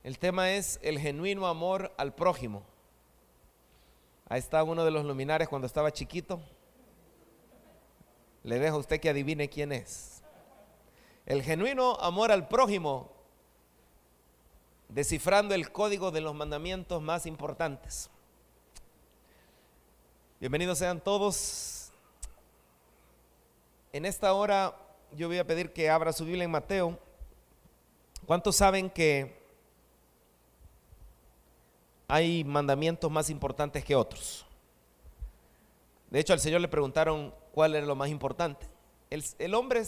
El tema es el genuino amor al prójimo. Ahí está uno de los luminares cuando estaba chiquito. Le dejo a usted que adivine quién es. El genuino amor al prójimo, descifrando el código de los mandamientos más importantes. Bienvenidos sean todos. En esta hora yo voy a pedir que abra su Biblia en Mateo. ¿Cuántos saben que hay mandamientos más importantes que otros? De hecho, al Señor le preguntaron cuál era lo más importante. El hombre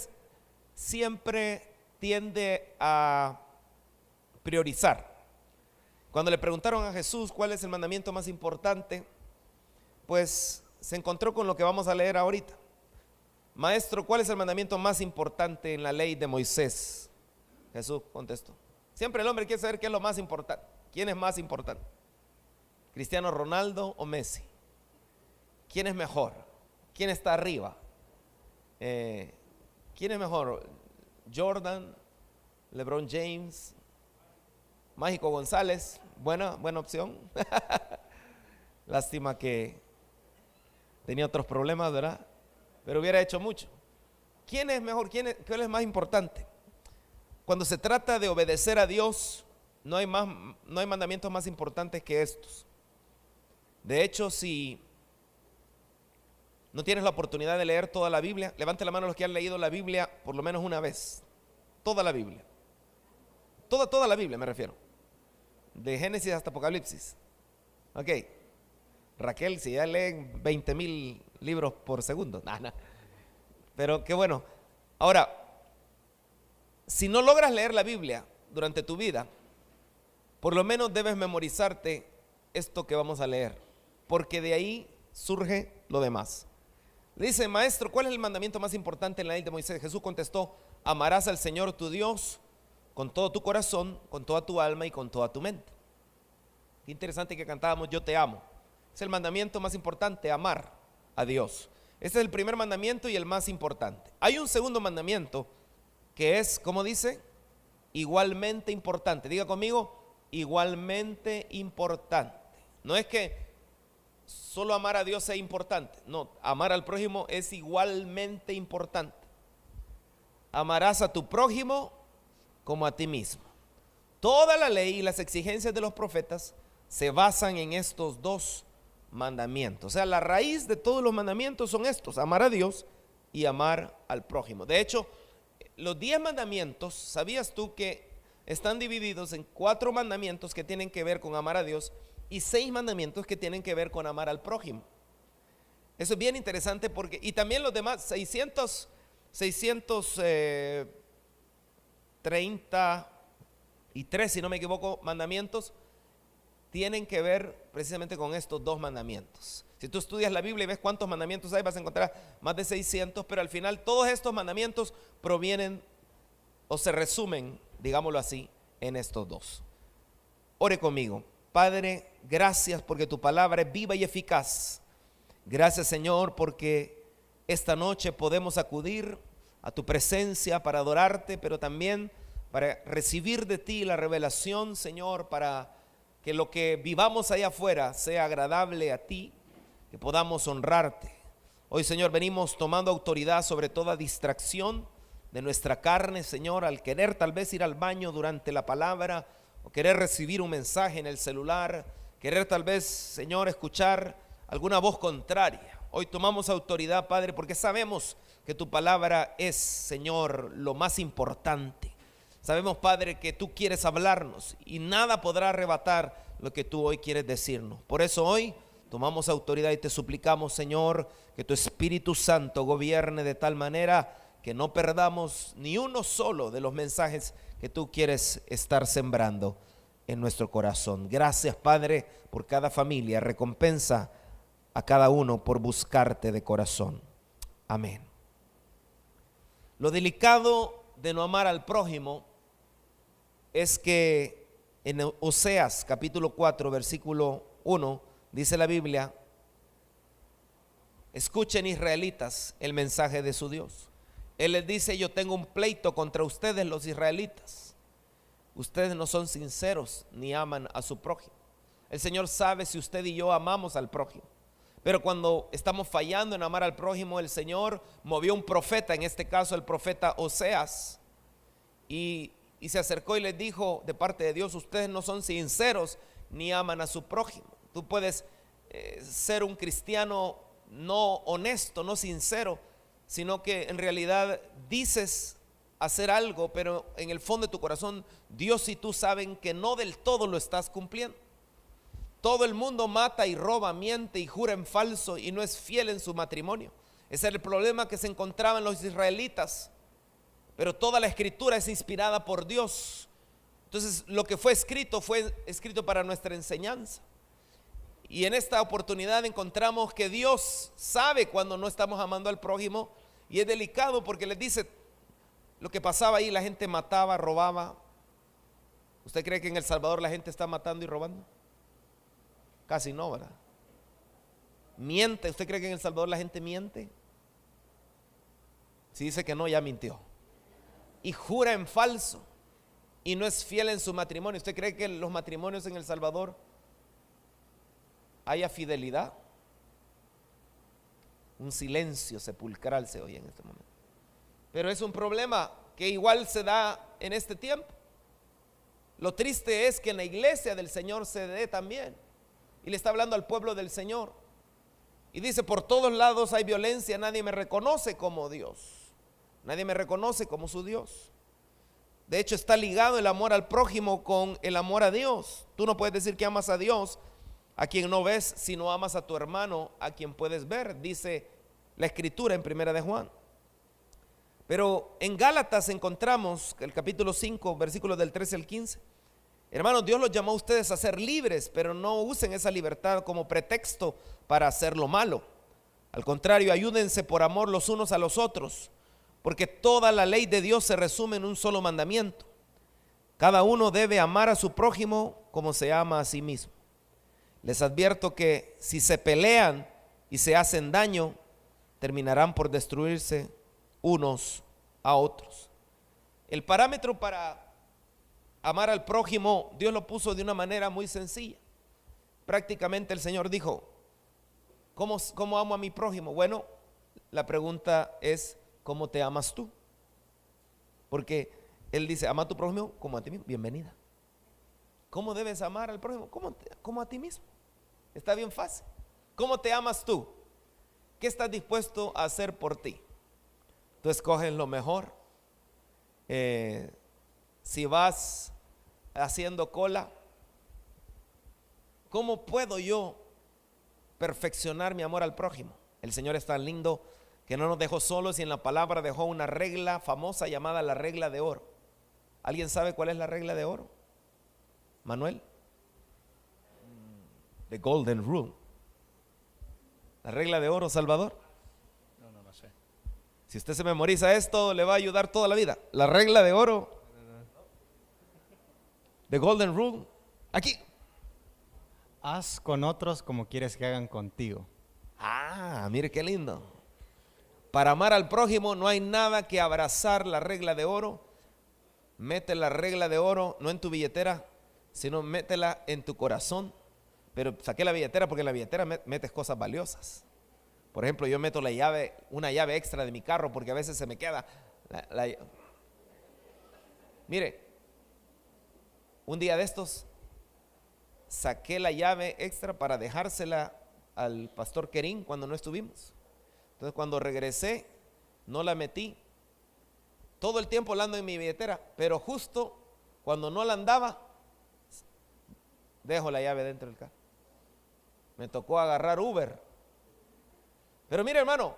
siempre tiende a priorizar. Cuando le preguntaron a Jesús cuál es el mandamiento más importante, pues se encontró con lo que vamos a leer ahorita. Maestro, ¿cuál es el mandamiento más importante en la ley de Moisés? Jesús contestó. Siempre el hombre quiere saber qué es lo más importante. ¿Quién es más importante? ¿Cristiano Ronaldo o Messi? ¿Quién es mejor? ¿Quién está arriba? ¿Quién es mejor? ¿Jordan? ¿LeBron James? ¿Mágico González? Buena opción. Lástima que tenía otros problemas, ¿verdad? Pero hubiera hecho mucho. ¿Quién es mejor? ¿Cuál es más importante? Cuando se trata de obedecer a Dios, no hay mandamientos más importantes que estos. De hecho, si no tienes la oportunidad de leer toda la Biblia, levante la mano los que han leído la Biblia por lo menos una vez. Toda la Biblia. Toda la Biblia me refiero. De Génesis hasta Apocalipsis. Ok. Raquel, si ya leen 20,000 libros por segundo. Nah. Pero qué bueno. Ahora, si no logras leer la Biblia durante tu vida, por lo menos debes memorizarte esto que vamos a leer, porque de ahí surge lo demás. Le dice, maestro, ¿cuál es el mandamiento más importante en la ley de Moisés? Jesús contestó, amarás al Señor tu Dios con todo tu corazón, con toda tu alma y con toda tu mente. Qué interesante que cantábamos Yo te amo. Es el mandamiento más importante, amar a Dios. Este es el primer mandamiento y el más importante. Hay un segundo mandamiento que es, ¿cómo dice? Igualmente importante. Diga conmigo, igualmente importante. No es que solo amar a Dios sea importante. No, amar al prójimo es igualmente importante. Amarás a tu prójimo como a ti mismo. Toda la ley y las exigencias de los profetas se basan en estos dos mandamientos. O sea, la raíz de todos los mandamientos son estos: amar a Dios y amar al prójimo. De hecho, los 10 mandamientos, ¿sabías tú que están divididos en 4 mandamientos que tienen que ver con amar a Dios y 6 mandamientos que tienen que ver con amar al prójimo? Eso es bien interesante porque, y también los demás 633, si no me equivoco, mandamientos tienen que ver precisamente con estos 2 mandamientos. Si tú estudias la Biblia y ves cuántos mandamientos hay, vas a encontrar más de 600, pero al final todos estos mandamientos provienen o se resumen, digámoslo así, en estos 2. Ore conmigo. Padre, gracias porque tu palabra es viva y eficaz. Gracias, Señor, porque esta noche podemos acudir a tu presencia para adorarte, pero también para recibir de ti la revelación, Señor, para que lo que vivamos allá afuera sea agradable a ti, que podamos honrarte. Hoy, Señor, venimos tomando autoridad sobre toda distracción de nuestra carne, Señor, al querer tal vez ir al baño durante la palabra, o querer recibir un mensaje en el celular, querer tal vez, Señor, escuchar alguna voz contraria. Hoy tomamos autoridad, Padre, porque sabemos que tu palabra es, Señor, lo más importante. Sabemos, Padre, que tú quieres hablarnos y nada podrá arrebatar lo que tú hoy quieres decirnos. Por eso hoy tomamos autoridad y te suplicamos, Señor, que tu Espíritu Santo gobierne de tal manera que no perdamos ni uno solo de los mensajes que tú quieres estar sembrando en nuestro corazón. Gracias, Padre, por cada familia. Recompensa a cada uno por buscarte de corazón. Amén. Lo delicado de no amar al prójimo es que en Oseas capítulo 4 versículo 1 dice la Biblia: escuchen, israelitas, el mensaje de su Dios. Él les dice: yo tengo un pleito contra ustedes, los israelitas. ustedes no son sinceros ni aman a su prójimo. El Señor sabe si usted y yo amamos al prójimo. Pero cuando estamos fallando en amar al prójimo, el Señor movió un profeta, en este caso el profeta Oseas, y se acercó y les dijo de parte de Dios: ustedes no son sinceros ni aman a su prójimo. Tú puedes ser un cristiano no honesto, no sincero, sino que en realidad dices hacer algo, pero en el fondo de tu corazón Dios y tú saben que no del todo lo estás cumpliendo. Todo el mundo mata y roba, miente y jura en falso y no es fiel en su matrimonio. Ese era el problema que se encontraban los israelitas. Pero toda la escritura es inspirada por Dios. Entonces lo que fue escrito para nuestra enseñanza. Y en esta oportunidad encontramos que Dios sabe cuando no estamos amando al prójimo. Y es delicado porque les dice lo que pasaba ahí: la gente mataba, robaba. ¿Usted cree que en El Salvador la gente está matando y robando? Casi no, ¿verdad? Miente. ¿Usted cree que en El Salvador la gente miente? Si dice que no, ya mintió. Y jura en falso y no es fiel en su matrimonio. ¿Usted cree que en los matrimonios en El Salvador haya fidelidad? Un silencio sepulcral se oye en este momento. Pero es un problema que igual se da en este tiempo. Lo triste es que en la iglesia del Señor se dé también. Y le está hablando al pueblo del Señor. Y dice: por todos lados hay violencia, nadie me reconoce como Dios. Nadie me reconoce como su Dios. De hecho, está ligado el amor al prójimo con el amor a Dios. Tú no puedes decir que amas a Dios a quien no ves, si no amas a tu hermano a quien puedes ver, dice la escritura en Primera de Juan. Pero en Gálatas encontramos el capítulo 5, versículos del 13 al 15. Hermanos, Dios los llamó a ustedes a ser libres, pero no usen esa libertad como pretexto para hacer lo malo. Al contrario, ayúdense por amor los unos a los otros, porque toda la ley de Dios se resume en un solo mandamiento: cada uno debe amar a su prójimo como se ama a sí mismo. Les advierto que si se pelean y se hacen daño, terminarán por destruirse unos a otros. El parámetro para amar al prójimo, Dios lo puso de una manera muy sencilla. Prácticamente el Señor dijo: ¿cómo amo a mi prójimo? Bueno, la pregunta es: ¿cómo te amas tú? Porque Él dice: ama a tu prójimo como a ti mismo. Bienvenida. ¿Cómo debes amar al prójimo? Como a ti mismo. Está bien fácil. ¿Cómo te amas tú? ¿Qué estás dispuesto a hacer por ti? Tú escoges lo mejor. Si vas haciendo cola, ¿cómo puedo yo perfeccionar mi amor al prójimo? El Señor es tan lindo que no nos dejó solos y en la palabra dejó una regla famosa llamada la regla de oro. ¿Alguien sabe cuál es la regla de oro? Manuel. The Golden Rule. La regla de oro, Salvador. No sé. Si usted se memoriza esto, le va a ayudar toda la vida. La regla de oro. The Golden Rule. Aquí. Haz con otros como quieres que hagan contigo. Ah, mire qué lindo. Para amar al prójimo no hay nada que abrazar la regla de oro. Mete la regla de oro no en tu billetera, sino métela en tu corazón. Pero saqué la billetera porque en la billetera metes cosas valiosas. Por ejemplo, yo meto una llave extra de mi carro porque a veces se me queda Mire, un día de estos saqué la llave extra para dejársela al pastor Kerín cuando no estuvimos. Entonces cuando regresé no la metí. Todo el tiempo la ando en mi billetera, pero justo cuando no la andaba, dejo la llave dentro del carro. Me tocó agarrar Uber. Pero mire, hermano,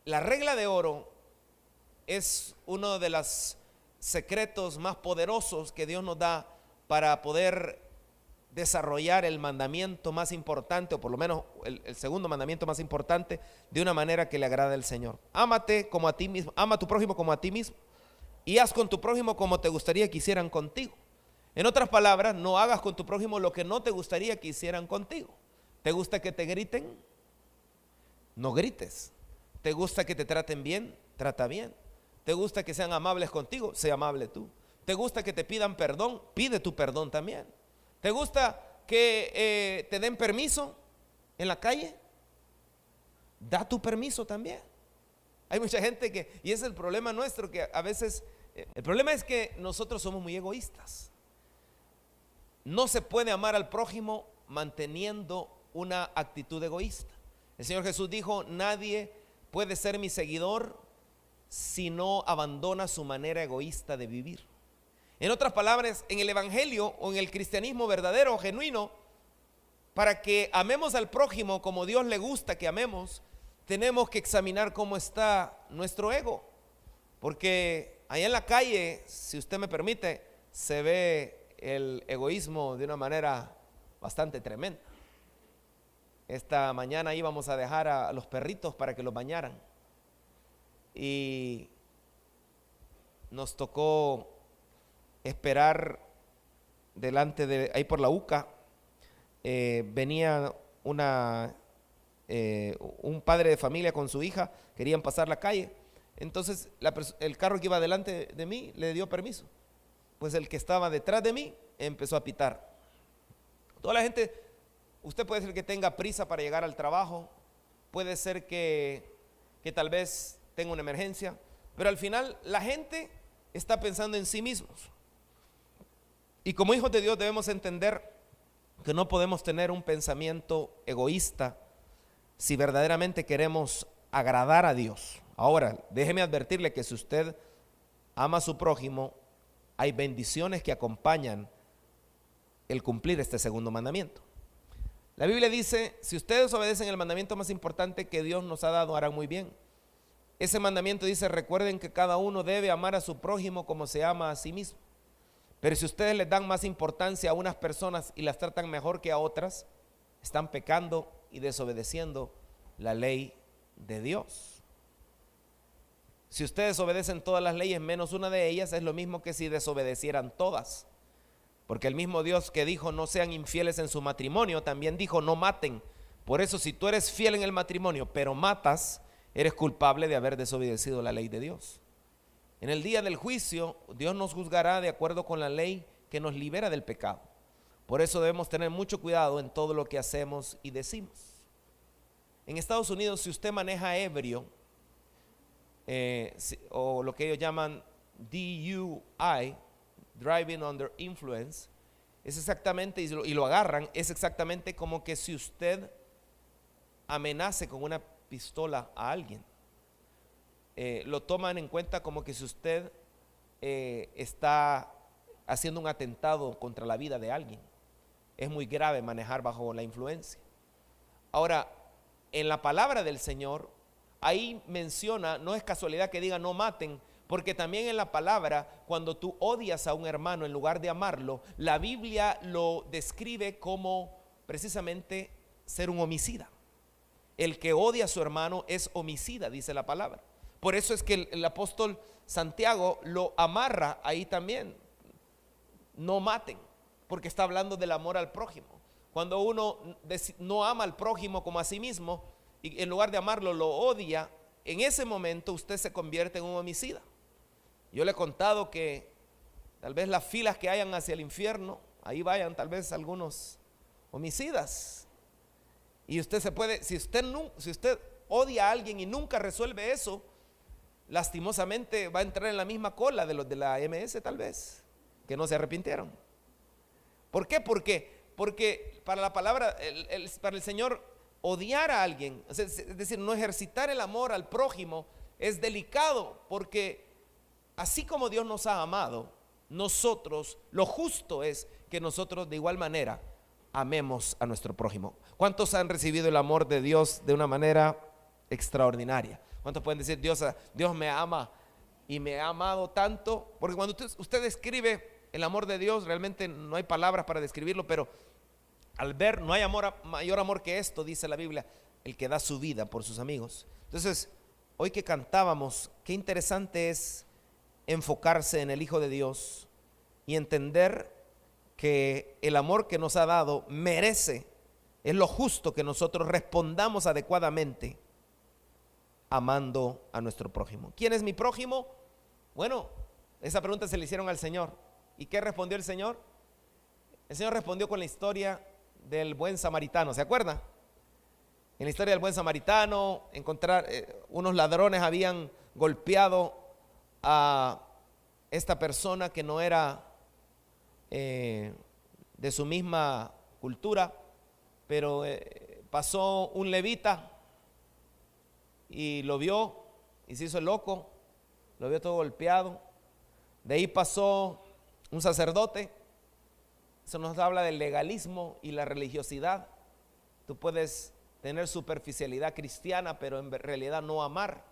la regla de oro es uno de los secretos más poderosos que Dios nos da para poder desarrollar el mandamiento más importante, o por lo menos el segundo mandamiento más importante, de una manera que le agrade al Señor. Ámate como a ti mismo, ama a tu prójimo como a ti mismo, y haz con tu prójimo como te gustaría que hicieran contigo. En otras palabras, no hagas con tu prójimo lo que no te gustaría que hicieran contigo. ¿Te gusta que te griten? No grites. ¿Te gusta que te traten bien? Trata bien. ¿Te gusta que sean amables contigo? Sé amable tú. ¿Te gusta que te pidan perdón? Pide tu perdón también. ¿Te gusta que te den permiso en la calle? Da tu permiso también. Hay mucha gente que, y ese es el problema nuestro, que a veces, el problema es que nosotros somos muy egoístas. No se puede amar al prójimo manteniendo una actitud egoísta. El Señor Jesús dijo: nadie puede ser mi seguidor si no abandona su manera egoísta de vivir. En otras palabras, en el evangelio o en el cristianismo verdadero, genuino, para que amemos al prójimo como Dios le gusta que amemos, tenemos que examinar cómo está nuestro ego. Porque allá en la calle, si usted me permite, se ve el egoísmo de una manera bastante tremenda. Esta mañana íbamos a dejar a los perritos para que los bañaran. Y nos tocó esperar delante de, ahí por la UCA, venía un padre de familia con su hija, querían pasar la calle. Entonces el carro que iba delante de mí le dio permiso. Pues el que estaba detrás de mí empezó a pitar. Toda la gente, usted puede ser que tenga prisa para llegar al trabajo, puede ser que tal vez tenga una emergencia, pero al final la gente está pensando en sí mismos. Y como hijos de Dios debemos entender que no podemos tener un pensamiento egoísta si verdaderamente queremos agradar a Dios. Ahora, déjeme advertirle que si usted ama a su prójimo, hay bendiciones que acompañan el cumplir este segundo mandamiento. La Biblia dice: si ustedes obedecen el mandamiento más importante que Dios nos ha dado, harán muy bien. Ese mandamiento dice: recuerden que cada uno debe amar a su prójimo como se ama a sí mismo. Pero si ustedes les dan más importancia a unas personas y las tratan mejor que a otras, están pecando y desobedeciendo la ley de Dios. Si ustedes obedecen todas las leyes menos una de ellas, es lo mismo que si desobedecieran todas. Porque el mismo Dios que dijo: no sean infieles en su matrimonio, también dijo: no maten. Por eso, si tú eres fiel en el matrimonio, pero matas, eres culpable de haber desobedecido la ley de Dios. En el día del juicio, Dios nos juzgará de acuerdo con la ley que nos libera del pecado. Por eso debemos tener mucho cuidado en todo lo que hacemos y decimos. En Estados Unidos, si usted maneja ebrio, o lo que ellos llaman DUI, Driving Under Influence, es exactamente, y lo agarran, es exactamente como que si usted amenace con una pistola a alguien. Lo toman en cuenta como que si usted está haciendo un atentado contra la vida de alguien. Es muy grave manejar bajo la influencia. Ahora, en la palabra del Señor, ahí menciona, no es casualidad que diga no maten, porque también en la palabra, cuando tú odias a un hermano en lugar de amarlo, la Biblia lo describe como precisamente ser un homicida. El que odia a su hermano es homicida, dice la palabra. Por eso es que el apóstol Santiago lo amarra ahí también. No maten, porque está hablando del amor al prójimo. Cuando uno no ama al prójimo como a sí mismo, y en lugar de amarlo lo odia, en ese momento usted se convierte en un homicida. Yo le he contado que tal vez las filas que hayan hacia el infierno, ahí vayan tal vez algunos homicidas. Y usted se puede, si usted odia a alguien y nunca resuelve eso, lastimosamente va a entrar en la misma cola de los de la MS tal vez, que no se arrepintieron. ¿Por qué? Porque para la palabra, para el Señor, odiar a alguien, es decir, no ejercitar el amor al prójimo, es delicado, porque así como Dios nos ha amado, nosotros, lo justo es que nosotros de igual manera amemos a nuestro prójimo. ¿Cuántos han recibido el amor de Dios de una manera extraordinaria? ¿Cuántos pueden decir: Dios me ama y me ha amado tanto? Porque cuando usted describe el amor de Dios, realmente no hay palabras para describirlo, pero al ver, no hay mayor amor que esto, dice la Biblia, el que da su vida por sus amigos. Entonces, hoy que cantábamos, qué interesante es enfocarse en el Hijo de Dios y entender que el amor que nos ha dado merece, es lo justo que nosotros respondamos adecuadamente amando a nuestro prójimo. ¿Quién es mi prójimo? Bueno, esa pregunta se le hicieron al Señor. ¿Y qué respondió el Señor? El Señor respondió con la historia del buen samaritano, ¿se acuerdan? En la historia del buen samaritano, unos ladrones habían golpeado a esta persona que no era de su misma cultura, pero pasó un levita y lo vio y se hizo el loco, lo vio todo golpeado. De ahí pasó un sacerdote. Eso nos habla del legalismo y la religiosidad. Tú puedes tener superficialidad cristiana, pero en realidad no amar.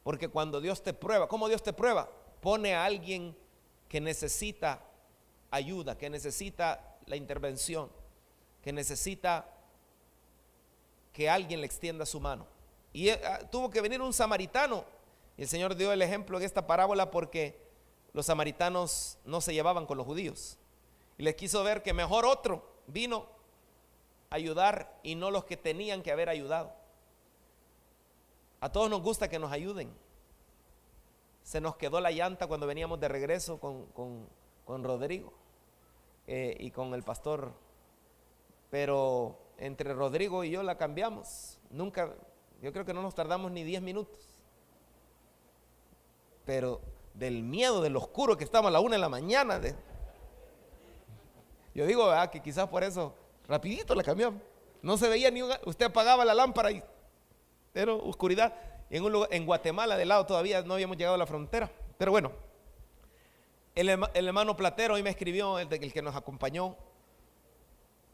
Porque cuando Dios te prueba, ¿cómo Dios te prueba? Pone a alguien que necesita ayuda, que necesita la intervención, que necesita que alguien le extienda su mano. Y tuvo que venir un samaritano. Y el Señor dio el ejemplo en esta parábola porque los samaritanos no se llevaban con los judíos. Y les quiso ver que mejor otro vino a ayudar y no los que tenían que haber ayudado. A todos nos gusta que nos ayuden. Se nos quedó la llanta cuando veníamos de regreso con Rodrigo y con el pastor. Pero entre Rodrigo y yo la cambiamos. Nunca, yo creo que no nos tardamos ni 10 minutos. Pero del miedo, del oscuro que estamos a la 1 de la mañana. Yo digo, que quizás por eso rapidito la cambiamos. No se veía usted apagaba la lámpara y era oscuridad. Y en Guatemala de lado todavía no habíamos llegado a la frontera. Pero bueno, el hermano Platero hoy me escribió, el que nos acompañó.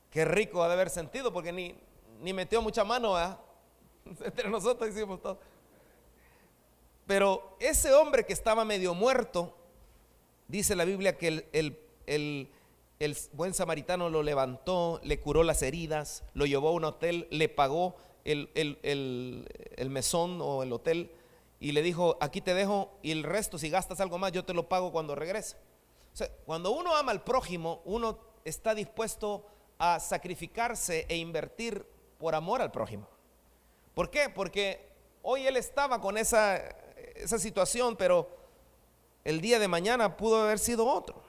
Qué rico ha de haber sentido, porque ni metió mucha mano, ¿verdad? Entre nosotros hicimos todo. Pero ese hombre que estaba medio muerto, dice la Biblia que el buen samaritano lo levantó, le curó las heridas, lo llevó a un hotel, le pagó el mesón o el hotel y le dijo, aquí te dejo y el resto, si gastas algo más, yo te lo pago cuando regrese. O sea, cuando uno ama al prójimo, uno está dispuesto a sacrificarse e invertir por amor al prójimo. ¿Por qué? Porque hoy él estaba con esa situación, pero el día de mañana pudo haber sido otro.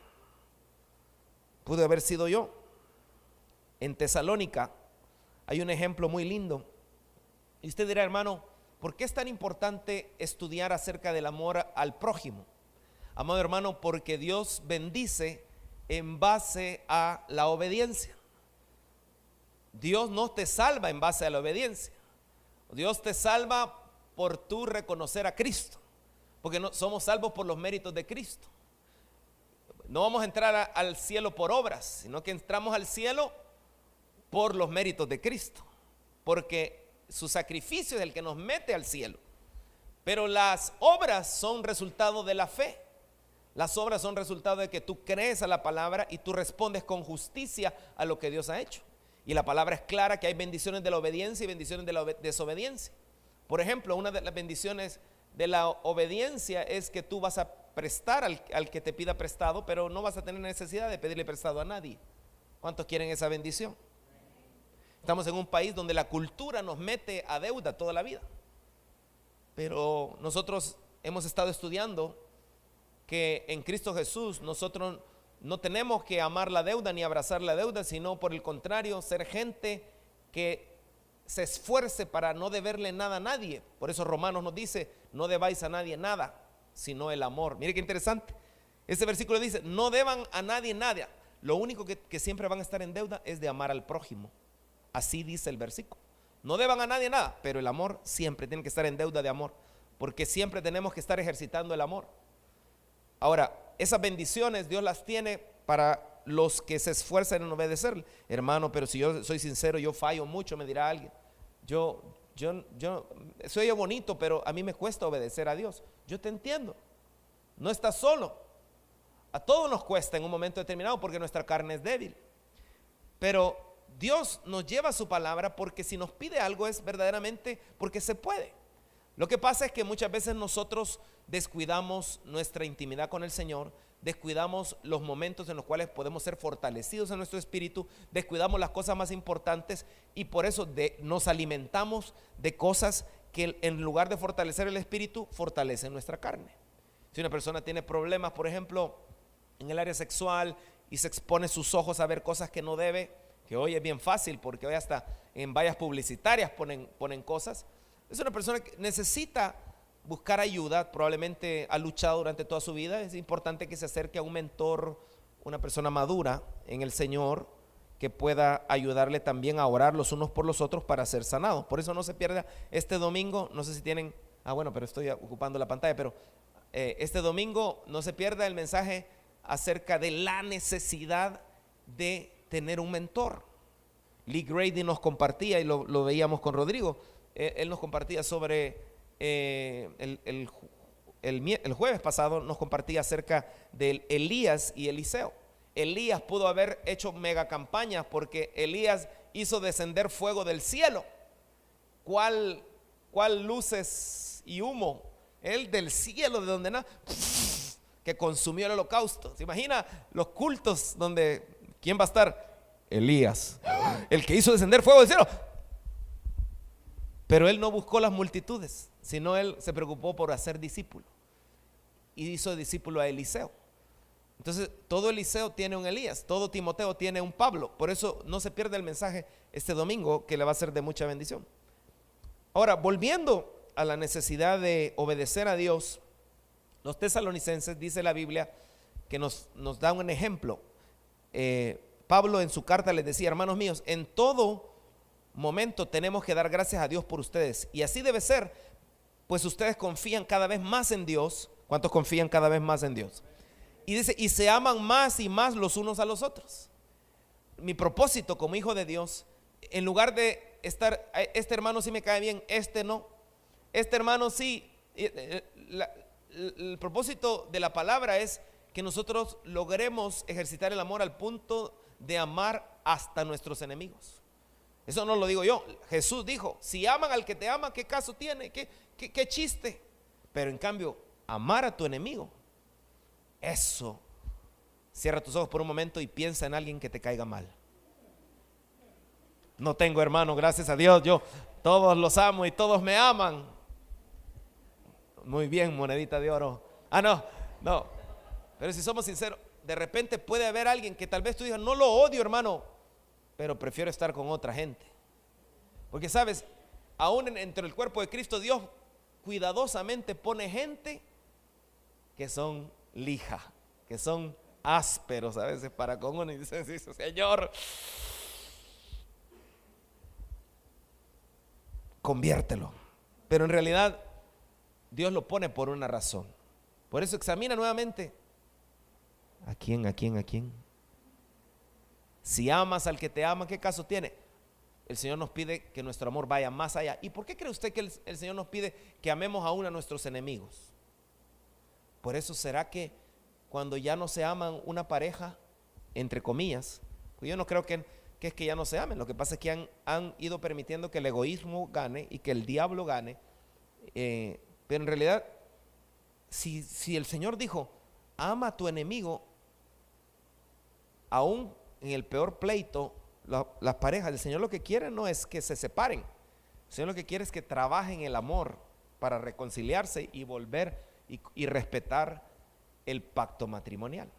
Pudo haber sido yo. En Tesalónica hay un ejemplo muy lindo. Y usted dirá, hermano, ¿por qué es tan importante estudiar acerca del amor al prójimo? Amado hermano, porque Dios bendice en base a la obediencia. Dios no te salva en base a la obediencia. Dios te salva por tú reconocer a Cristo, porque no somos salvos por los méritos de Cristo. No vamos a entrar al cielo por obras, sino que entramos al cielo por los méritos de Cristo, porque su sacrificio es el que nos mete al cielo. Pero las obras son resultado de la fe. Las obras son resultado de que tú crees a la palabra y tú respondes con justicia a lo que Dios ha hecho. Y la palabra es clara que hay bendiciones de la obediencia y bendiciones de la desobediencia. Por ejemplo, una de las bendiciones de la obediencia es que tú vas a prestar al que te pida prestado, pero no vas a tener necesidad de pedirle prestado a nadie. ¿Cuántos quieren esa bendición? Estamos en un país donde la cultura nos mete a deuda toda la vida. Pero nosotros hemos estado estudiando que en Cristo Jesús nosotros no tenemos que amar la deuda ni abrazar la deuda, sino por el contrario, ser gente que se esfuerce para no deberle nada a nadie. Por eso Romanos nos dice, no debáis a nadie nada, sino el amor. Mire qué interesante. Ese versículo dice, no deban a nadie nada. Lo único que siempre van a estar en deuda es de amar al prójimo. Así dice el versículo. No deban a nadie nada, pero el amor siempre tiene que estar en deuda de amor, porque siempre tenemos que estar ejercitando el amor. Ahora, esas bendiciones Dios las tiene para los que se esfuerzan en obedecerle. Hermano, pero si yo soy sincero, yo fallo mucho, me dirá alguien. Yo soy bonito, pero a mí me cuesta obedecer a Dios. Yo te entiendo. No estás solo. A todos nos cuesta en un momento determinado porque nuestra carne es débil. Pero Dios nos lleva su palabra porque si nos pide algo es verdaderamente porque se puede. Lo que pasa es que muchas veces nosotros descuidamos nuestra intimidad con el Señor, descuidamos los momentos en los cuales podemos ser fortalecidos en nuestro espíritu, descuidamos las cosas más importantes y por eso nos alimentamos de cosas que en lugar de fortalecer el espíritu, fortalecen nuestra carne. Si una persona tiene problemas, por ejemplo, en el área sexual y se expone sus ojos a ver cosas que no debe, que hoy es bien fácil porque hoy hasta en vallas publicitarias ponen cosas, es una persona que necesita buscar ayuda, probablemente ha luchado durante toda su vida. Es importante que se acerque a un mentor, una persona madura en el Señor, que pueda ayudarle también a orar los unos por los otros para ser sanados. Por eso no se pierda este domingo, no sé si tienen, bueno, pero estoy ocupando la pantalla, pero este domingo no se pierda el mensaje acerca de la necesidad de tener un mentor. Lee Grady nos compartía, y lo veíamos con Rodrigo, él nos compartía sobre el jueves pasado, nos compartía acerca de Elías y Eliseo. Elías pudo haber hecho mega campañas porque Elías hizo descender fuego del cielo. ¿Cuál luces y humo? El del cielo, de donde nada, que consumió el holocausto. ¿Se imagina los cultos donde quién va a estar? Elías, el que hizo descender fuego del cielo. Pero él no buscó las multitudes, sino él se preocupó por hacer discípulo y hizo discípulo a Eliseo. Entonces todo Eliseo tiene un Elías, todo Timoteo tiene un Pablo. Por eso no se pierde el mensaje este domingo, que le va a ser de mucha bendición. Ahora, volviendo a la necesidad de obedecer a Dios, los tesalonicenses, dice la Biblia, que nos da un ejemplo. Pablo en su carta les decía: hermanos míos, en todo momento tenemos que dar gracias a Dios por ustedes, y así debe ser, pues ustedes confían cada vez más en Dios. ¿Cuántos confían cada vez más en Dios? Y dice, y se aman más y más los unos a los otros. Mi propósito como hijo de Dios, en lugar de estar, este hermano sí me cae bien, este no, este hermano sí, el propósito de la palabra es que nosotros logremos ejercitar el amor al punto de amar hasta nuestros enemigos. Eso no lo digo yo, Jesús dijo: si aman al que te ama, ¿qué caso tiene? ¿Qué chiste? Pero en cambio, amar a tu enemigo, eso, cierra tus ojos por un momento y piensa en alguien que te caiga mal. No tengo hermano, gracias a Dios, yo todos los amo y todos me aman. Muy bien, monedita de oro. No, pero si somos sinceros, de repente puede haber alguien que tal vez tú digas: no lo odio, hermano, pero prefiero estar con otra gente. Porque sabes, aún entre el cuerpo de Cristo, Dios cuidadosamente pone gente que son lija, que son ásperos a veces para con uno, y dicen: sí, Señor, conviértelo. Pero en realidad Dios lo pone por una razón. Por eso examina nuevamente: ¿a quién? Si amas al que te ama, ¿qué caso tiene? El Señor nos pide que nuestro amor vaya más allá. ¿Y por qué cree usted que el Señor nos pide que amemos aún a nuestros enemigos? Por eso será que cuando ya no se aman una pareja, entre comillas, pues yo no creo que es que ya no se amen. Lo que pasa es que han ido permitiendo que el egoísmo gane y que el diablo gane. Pero en realidad, si el Señor dijo: ama a tu enemigo, aún en el peor pleito, las parejas, el Señor lo que quiere no es que se separen. El Señor lo que quiere es que trabajen el amor para reconciliarse y volver y respetar el pacto matrimonial,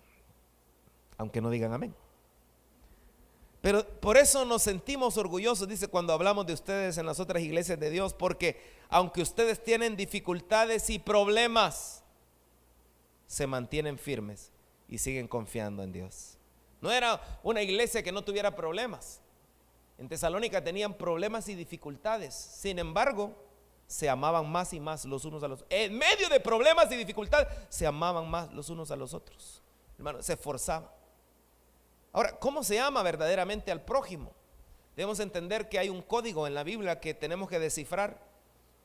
aunque no digan amén. Pero por eso nos sentimos orgullosos, dice, cuando hablamos de ustedes en las otras iglesias de Dios, porque aunque ustedes tienen dificultades y problemas, se mantienen firmes y siguen confiando en Dios. No era una iglesia que no tuviera problemas. En Tesalónica tenían problemas y dificultades. Sin embargo, se amaban más y más los unos a los otros. En medio de problemas y dificultades, se amaban más los unos a los otros. Hermano, se esforzaban. Ahora, ¿cómo se ama verdaderamente al prójimo? Debemos entender que hay un código en la Biblia que tenemos que descifrar,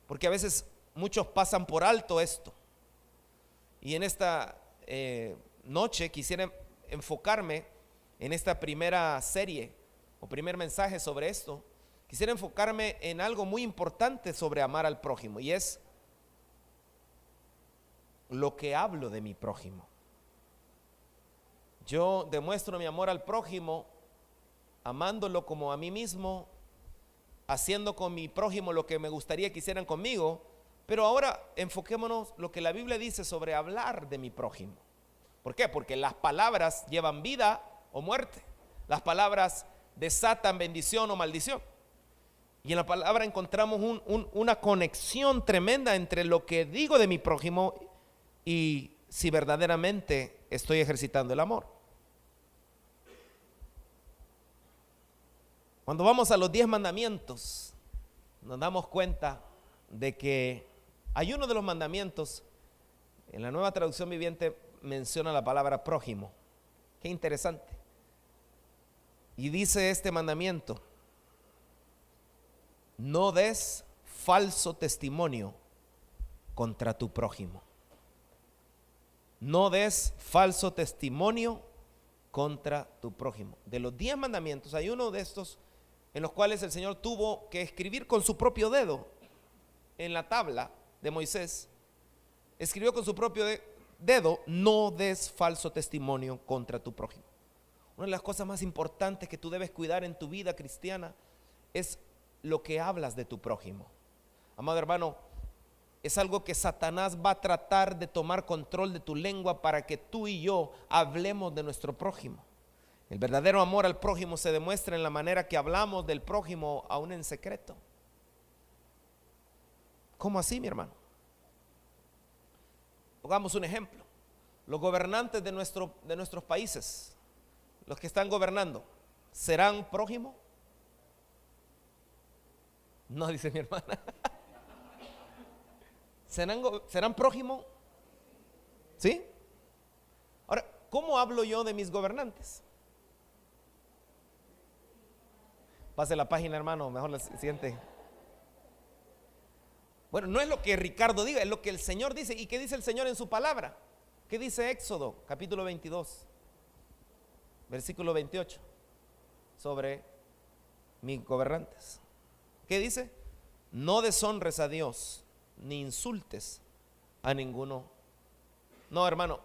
porque a veces muchos pasan por alto esto. Y en esta noche quisiera enfocarme en esta primera serie o primer mensaje sobre esto. Quisiera enfocarme en algo muy importante sobre amar al prójimo, y es lo que hablo de mi prójimo. Yo demuestro mi amor al prójimo amándolo como a mí mismo, haciendo con mi prójimo lo que me gustaría que hicieran conmigo, Pero ahora enfoquémonos lo que la Biblia dice sobre hablar de mi prójimo. ¿Por qué? Porque las palabras llevan vida o muerte. Las palabras desatan bendición o maldición. Y en la palabra encontramos una conexión tremenda entre lo que digo de mi prójimo y si verdaderamente estoy ejercitando el amor. Cuando vamos a los 10 mandamientos, nos damos cuenta de que hay uno de los mandamientos, en la Nueva Traducción Viviente menciona la palabra prójimo. Qué interesante. Y dice este mandamiento: no des falso testimonio contra tu prójimo. No des falso testimonio contra tu prójimo. De los 10 mandamientos hay uno de estos en los cuales el Señor tuvo que escribir con su propio dedo en la tabla de Moisés. Escribió con su propio dedo: no des falso testimonio contra tu prójimo. Una de las cosas más importantes que tú debes cuidar en tu vida cristiana es lo que hablas de tu prójimo. Amado hermano, es algo que Satanás va a tratar de tomar control de tu lengua para que tú y yo hablemos de nuestro prójimo. El verdadero amor al prójimo se demuestra en la manera que hablamos del prójimo aún en secreto. ¿Cómo así, mi hermano? Pongamos un ejemplo. Los gobernantes de nuestros países, los que están gobernando, ¿serán prójimo? No, dice mi hermana. ¿Serán prójimo? ¿Sí? Ahora, ¿cómo hablo yo de mis gobernantes? Pase la página, hermano, mejor la siguiente. Bueno, no es lo que Ricardo diga, es lo que el Señor dice. ¿Y qué dice el Señor en su palabra? ¿Qué dice Éxodo, capítulo 22, versículo 28, sobre mis gobernantes? ¿Qué dice? No deshonres a Dios, ni insultes a ninguno. No, hermano,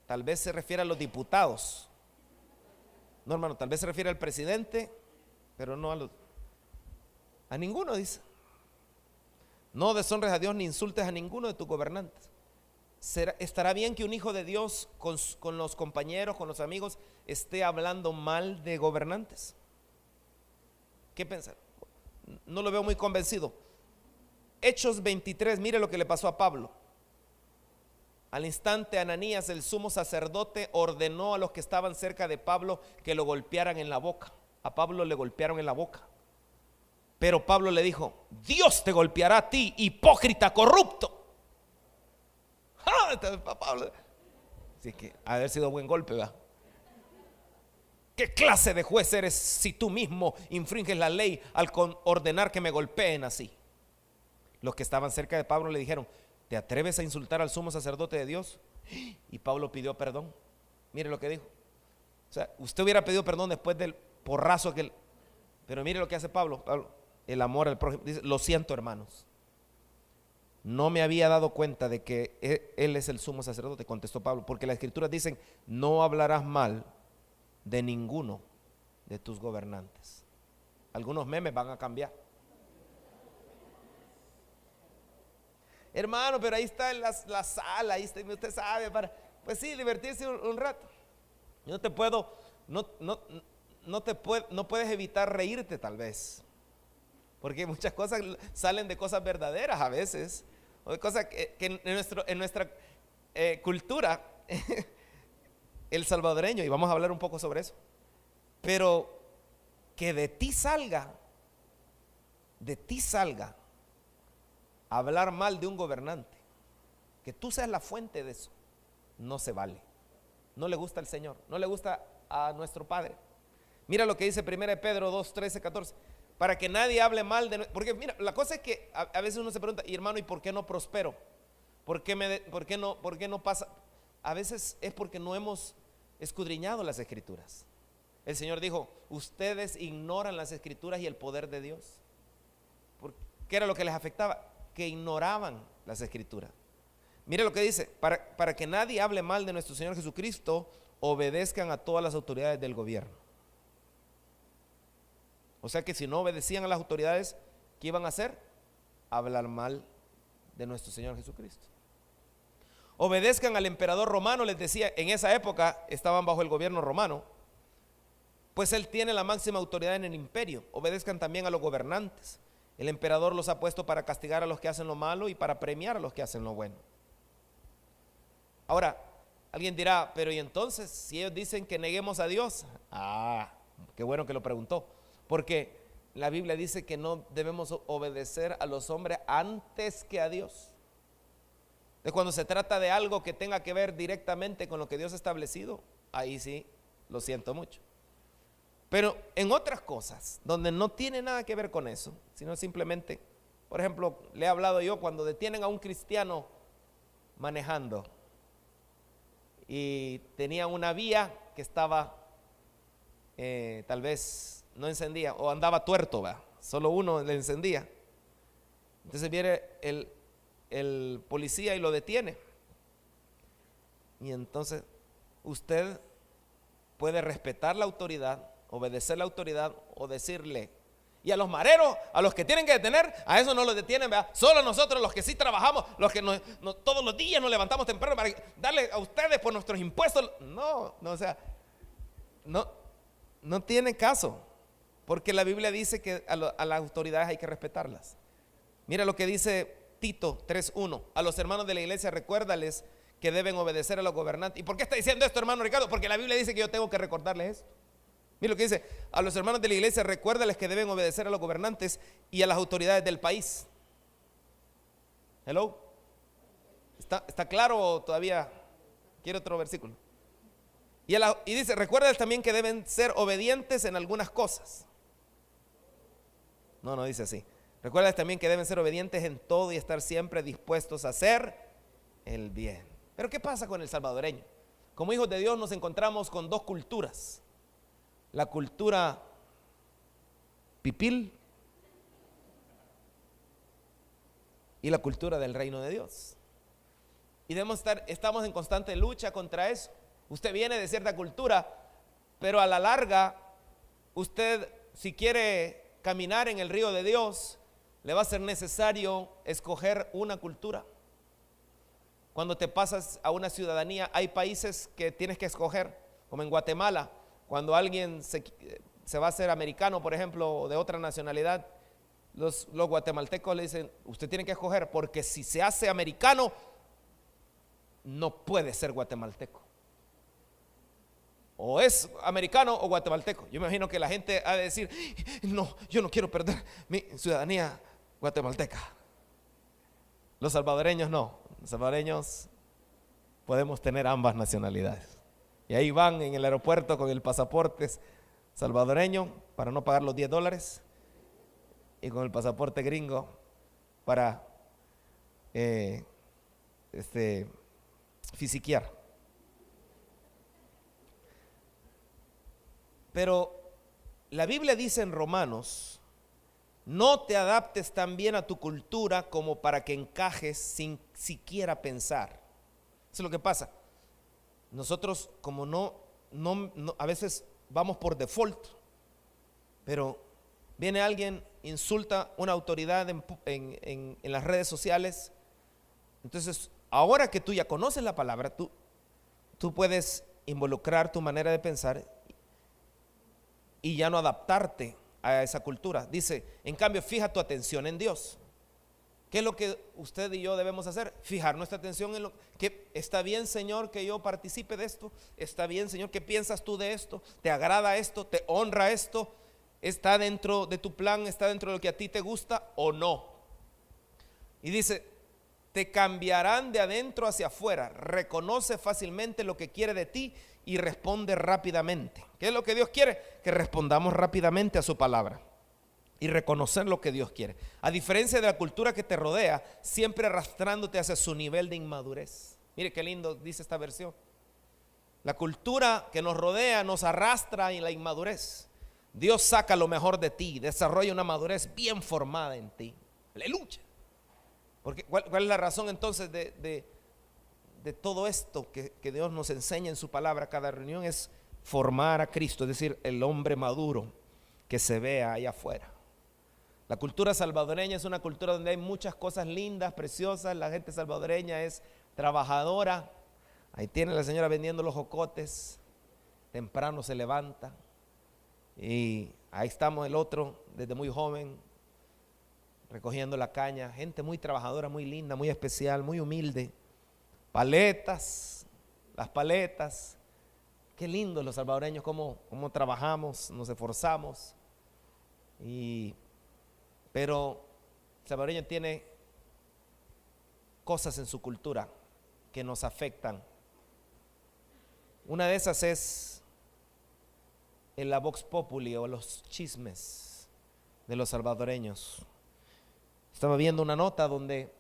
tal vez se refiere a los diputados. No, hermano, tal vez se refiere al presidente, pero no a ninguno, dice. No deshonres a Dios ni insultes a ninguno de tus gobernantes. ¿Estará bien que un hijo de Dios con los compañeros, con los amigos, esté hablando mal de gobernantes? ¿Qué pensar? No lo veo muy convencido. Hechos 23, mire lo que le pasó a Pablo. Al instante Ananías, el sumo sacerdote, ordenó a los que estaban cerca de Pablo que lo golpearan en la boca. A Pablo le golpearon en la boca. Pero Pablo le dijo: Dios te golpeará a ti, hipócrita corrupto. Pablo, así que ha de haber sido buen golpe, ¿verdad? ¿Qué clase de juez eres si tú mismo infringes la ley al ordenar que me golpeen así? Los que estaban cerca de Pablo le dijeron: ¿te atreves a insultar al sumo sacerdote de Dios? Y Pablo pidió perdón. Mire lo que dijo. O sea, usted hubiera pedido perdón después del porrazo pero mire lo que hace Pablo. El amor al prójimo. Dice: lo siento, hermanos, no me había dado cuenta de que él es el sumo sacerdote, contestó Pablo, porque las escrituras dicen: no hablarás mal de ninguno de tus gobernantes. Algunos memes van a cambiar. Hermano, pero ahí está la sala, ahí está, usted sabe, pues sí, divertirse un rato. Yo no puedes evitar reírte tal vez, porque muchas cosas salen de cosas verdaderas a veces, o de cosas que en nuestra cultura, el salvadoreño, y vamos a hablar un poco sobre eso, pero que de ti salga hablar mal de un gobernante, que tú seas la fuente de eso, no se vale. No le gusta al Señor, no le gusta a nuestro Padre. Mira lo que dice 1 Pedro 2, 13, 14. Para que nadie hable mal de... Porque mira, la cosa es que a veces uno se pregunta: y hermano, ¿y por qué no prospero? ¿Por qué no pasa? A veces es porque no hemos escudriñado las Escrituras. El Señor dijo: ustedes ignoran las Escrituras y el poder de Dios. ¿Qué era lo que les afectaba? Que ignoraban las Escrituras. Mire lo que dice: para que nadie hable mal de nuestro Señor Jesucristo, obedezcan a todas las autoridades del gobierno. O sea que si no obedecían a las autoridades, ¿qué iban a hacer? Hablar mal de nuestro Señor Jesucristo. Obedezcan al emperador romano, les decía, en esa época estaban bajo el gobierno romano, pues él tiene la máxima autoridad en el imperio. Obedezcan también a los gobernantes. El emperador los ha puesto para castigar a los que hacen lo malo y para premiar a los que hacen lo bueno. Ahora, alguien dirá, pero ¿y entonces si ellos dicen que neguemos a Dios? Qué bueno que lo preguntó, porque la Biblia dice que no debemos obedecer a los hombres antes que a Dios. De cuando se trata de algo que tenga que ver directamente con lo que Dios ha establecido, ahí sí, lo siento mucho. Pero en otras cosas, donde no tiene nada que ver con eso, sino simplemente, por ejemplo, le he hablado yo cuando detienen a un cristiano manejando y tenía una vía que estaba, tal vez no encendía o andaba tuerto, solo uno le encendía. Entonces viene el policía y lo detiene. Y entonces usted puede respetar la autoridad, obedecer la autoridad o decirle, y a los mareros, a los que tienen que detener, a eso no los detienen, ¿verdad? Solo nosotros los que sí trabajamos, los que todos los días nos levantamos temprano para darle a ustedes por nuestros impuestos. No, o sea, no tiene caso, porque la Biblia dice que a las autoridades hay que respetarlas. Mira lo que dice Tito 3:1, a los hermanos de la iglesia recuérdales que deben obedecer a los gobernantes. ¿Y por qué está diciendo esto, hermano Ricardo? Porque la Biblia dice que yo tengo que recordarles esto. Mira lo que dice, a los hermanos de la iglesia recuérdales que deben obedecer a los gobernantes y a las autoridades del país. Hello, ¿está claro o todavía quiere otro versículo? Y dice, recuérdales también que deben ser obedientes en algunas cosas. No dice así. Recuérdales también que deben ser obedientes en todo y estar siempre dispuestos a hacer el bien. Pero ¿qué pasa con el salvadoreño? Como hijos de Dios nos encontramos con dos culturas. La cultura pipil y la cultura del reino de Dios. Y estamos en constante lucha contra eso. Usted viene de cierta cultura, pero a la larga, usted, si quiere caminar en el río de Dios, le va a ser necesario escoger una cultura. Cuando te pasas a una ciudadanía, hay países que tienes que escoger, como en Guatemala. Cuando alguien se va a hacer americano, por ejemplo, o de otra nacionalidad, los guatemaltecos le dicen, usted tiene que escoger, porque si se hace americano, no puede ser guatemalteco. O es americano o guatemalteco. Yo me imagino que la gente ha de decir, no, yo no quiero perder mi ciudadanía guatemalteca. Los salvadoreños no. Los salvadoreños podemos tener ambas nacionalidades. Y ahí van en el aeropuerto con el pasaporte salvadoreño para no pagar los $10 y con el pasaporte gringo para fisiquear. Pero la Biblia dice en Romanos, no te adaptes tan bien a tu cultura como para que encajes sin siquiera pensar. Eso es lo que pasa. Nosotros como no a veces vamos por default, pero viene alguien, insulta una autoridad en las redes sociales. Entonces, ahora que tú ya conoces la palabra, tú puedes involucrar tu manera de pensar y ya no adaptarte a esa cultura. Dice, en cambio, fija tu atención en Dios. ¿Qué es lo que usted y yo debemos hacer? Fijar nuestra atención en lo que está bien, Señor, que yo participe de esto. Está bien, Señor, ¿qué piensas tú de esto? ¿Te agrada esto? ¿Te honra esto? ¿Está dentro de tu plan? ¿Está dentro de lo que a ti te gusta o no? Y dice, te cambiarán de adentro hacia afuera. Reconoce fácilmente lo que quiere de ti y responde rápidamente. ¿Qué es lo que Dios quiere? Que respondamos rápidamente a su palabra y reconocer lo que Dios quiere. A diferencia de la cultura que te rodea, siempre arrastrándote hacia su nivel de inmadurez. Mire qué lindo dice esta versión. La cultura que nos rodea nos arrastra en la inmadurez. Dios saca lo mejor de ti, desarrolla una madurez bien formada en ti. Aleluya. Porque, ¿cuál es la razón entonces de todo esto que Dios nos enseña en su palabra? Cada reunión es formar a Cristo, es decir, el hombre maduro que se vea allá afuera. La cultura salvadoreña es una cultura donde hay muchas cosas lindas, preciosas. La gente salvadoreña es trabajadora. Ahí tiene la señora vendiendo los jocotes, temprano se levanta. Y ahí estamos el otro, desde muy joven, recogiendo la caña. Gente muy trabajadora, muy linda, muy especial, muy humilde. Paletas, las paletas. Qué lindo los salvadoreños, cómo trabajamos, nos esforzamos. Pero el salvadoreño tiene cosas en su cultura que nos afectan. Una de esas es la vox populi o los chismes de los salvadoreños. Estaba viendo una nota donde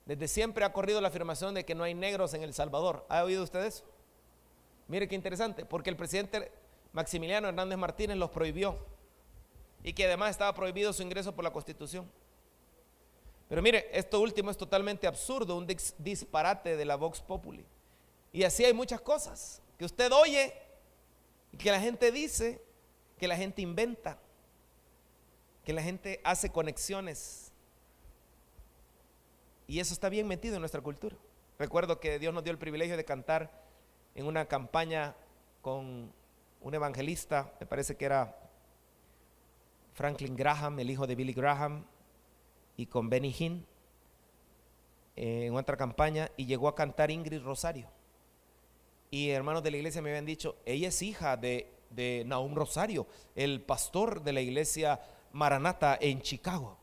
desde siempre ha corrido la afirmación de que no hay negros en El Salvador. ¿Ha oído usted eso? Mire qué interesante, porque el presidente Maximiliano Hernández Martínez los prohibió y que además estaba prohibido su ingreso por la Constitución. Pero mire, esto último es totalmente absurdo, un disparate de la vox populi. Y así hay muchas cosas que usted oye y que la gente dice, que la gente inventa, que la gente hace conexiones. Y eso está bien metido en nuestra cultura. Recuerdo que Dios nos dio el privilegio de cantar en una campaña con un evangelista, me parece que era Franklin Graham, el hijo de Billy Graham, y con Benny Hinn en otra campaña, y llegó a cantar Ingrid Rosario. Y hermanos de la iglesia me habían dicho, ella es hija de Nahum Rosario, el pastor de la iglesia Maranata en Chicago.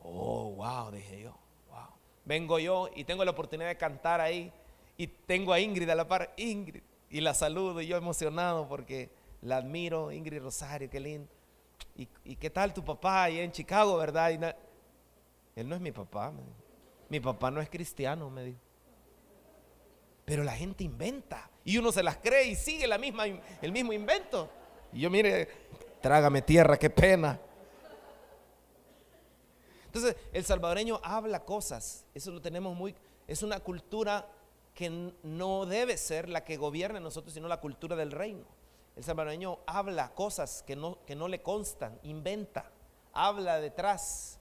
Oh, wow, dije yo, wow. Vengo yo y tengo la oportunidad de cantar ahí, y tengo a Ingrid a la par, Ingrid, y la saludo, y yo emocionado porque la admiro, Ingrid Rosario, qué lindo. ¿Y qué tal tu papá ahí en Chicago, verdad? Él no es mi papá, mi papá no es cristiano, me dijo. Pero la gente inventa y uno se las cree y sigue el mismo invento. Y yo, mire, trágame tierra, qué pena. Entonces, el salvadoreño habla cosas, eso lo tenemos es una cultura que no debe ser la que gobierne a nosotros, sino la cultura del reino. El salvadoreño habla cosas que no le constan, inventa, habla detrás.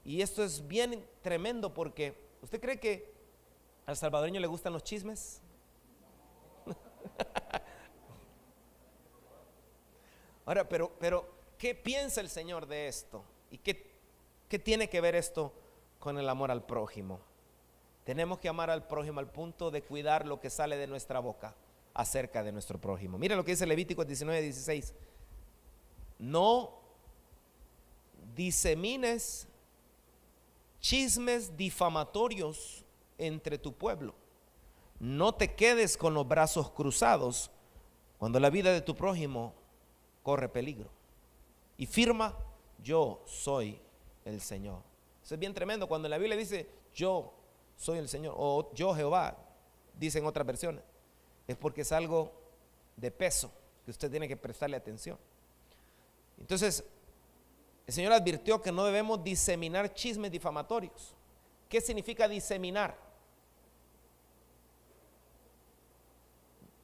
Y esto es bien tremendo porque, ¿usted cree que al salvadoreño le gustan los chismes? Ahora, pero, ¿qué piensa el Señor de esto? ¿Y qué tiene que ver esto con el amor al prójimo? Tenemos que amar al prójimo al punto de cuidar lo que sale de nuestra boca acerca de nuestro prójimo. Mira lo que dice Levítico 19:16. No disemines chismes difamatorios entre tu pueblo. No te quedes con los brazos cruzados cuando la vida de tu prójimo corre peligro. Y firma, yo soy el Señor. Eso es bien tremendo cuando en la Biblia dice, yo soy el Señor, o yo Jehová, dicen otras versiones. Es porque es algo de peso que usted tiene que prestarle atención. Entonces, el Señor advirtió que no debemos diseminar chismes difamatorios. ¿Qué significa diseminar?